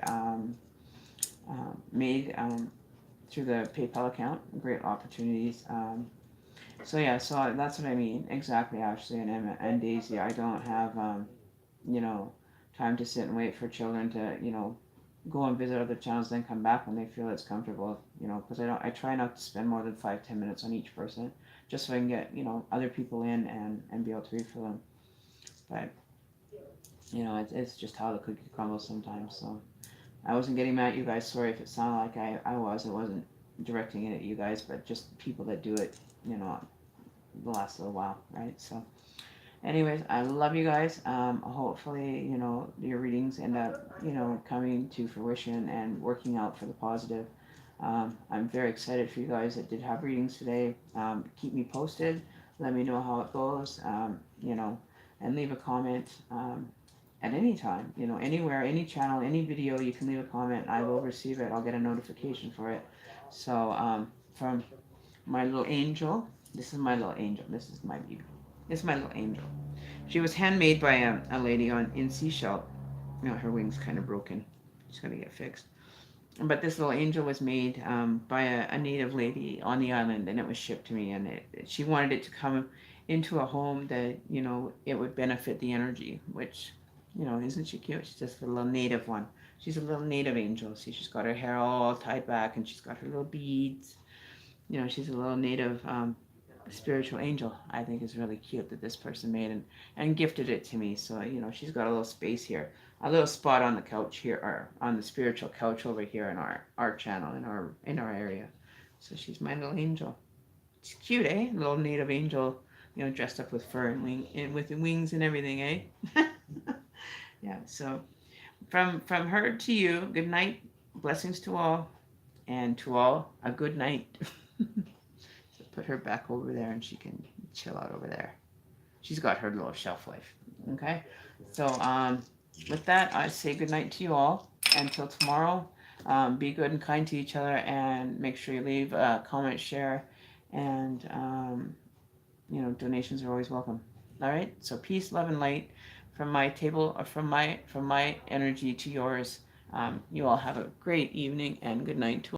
[SPEAKER 1] through the PayPal account. Great opportunities. So yeah, so that's what I mean exactly, Ashley and Emma and Daisy. I don't have you know, time to sit and wait for children to, you know, go and visit other channels, then come back when they feel it's comfortable, you know, because I try not to spend more than 5-10 minutes on each person, just so I can get, you know, other people in and be able to read for them. But, you know, it's just how the cookie crumbles sometimes. So I wasn't getting mad at you guys. Sorry if it sounded like I wasn't directing it at you guys, but just people that do it, you know, the last little while, right? So anyways, I love you guys. Hopefully, you know, your readings end up, you know, coming to fruition and working out for the positive. I'm very excited for you guys that did have readings today. Keep me posted. Let me know how it goes, you know, and leave a comment at any time, you know, anywhere, any channel, any video, you can leave a comment. I will receive it. I'll get a notification for it. So from my little angel, this is my little angel. This is my baby. This is my little angel. She was handmade by a lady in Seashell. You know, her wing's kind of broken. She's going to get fixed. But this little angel was made by a native lady on the island, and it was shipped to me. And she wanted it to come into a home that, you know, it would benefit the energy, which, you know, isn't she cute? She's just a little native one. She's a little native angel. See, she's got her hair all tied back, and she's got her little beads. You know, she's a little native spiritual angel. I think is really cute that this person made and gifted it to me. So, you know, she's got a little space here, a little spot on the couch here, or on the spiritual couch over here in our channel, in our area. So she's my little angel. It's cute, eh? Little native angel, you know, dressed up with fur and with wings and everything, eh? Yeah. So from her to you, good night, blessings to all, and to all a good night. So put her back over there, and she can chill out over there. She's got her little shelf life. Okay. So with that, I say good night to you all. Until tomorrow, be good and kind to each other, and make sure you leave a comment, share, and you know, donations are always welcome. All right. So peace, love, and light from my table, or from my energy to yours. You all have a great evening, and good night to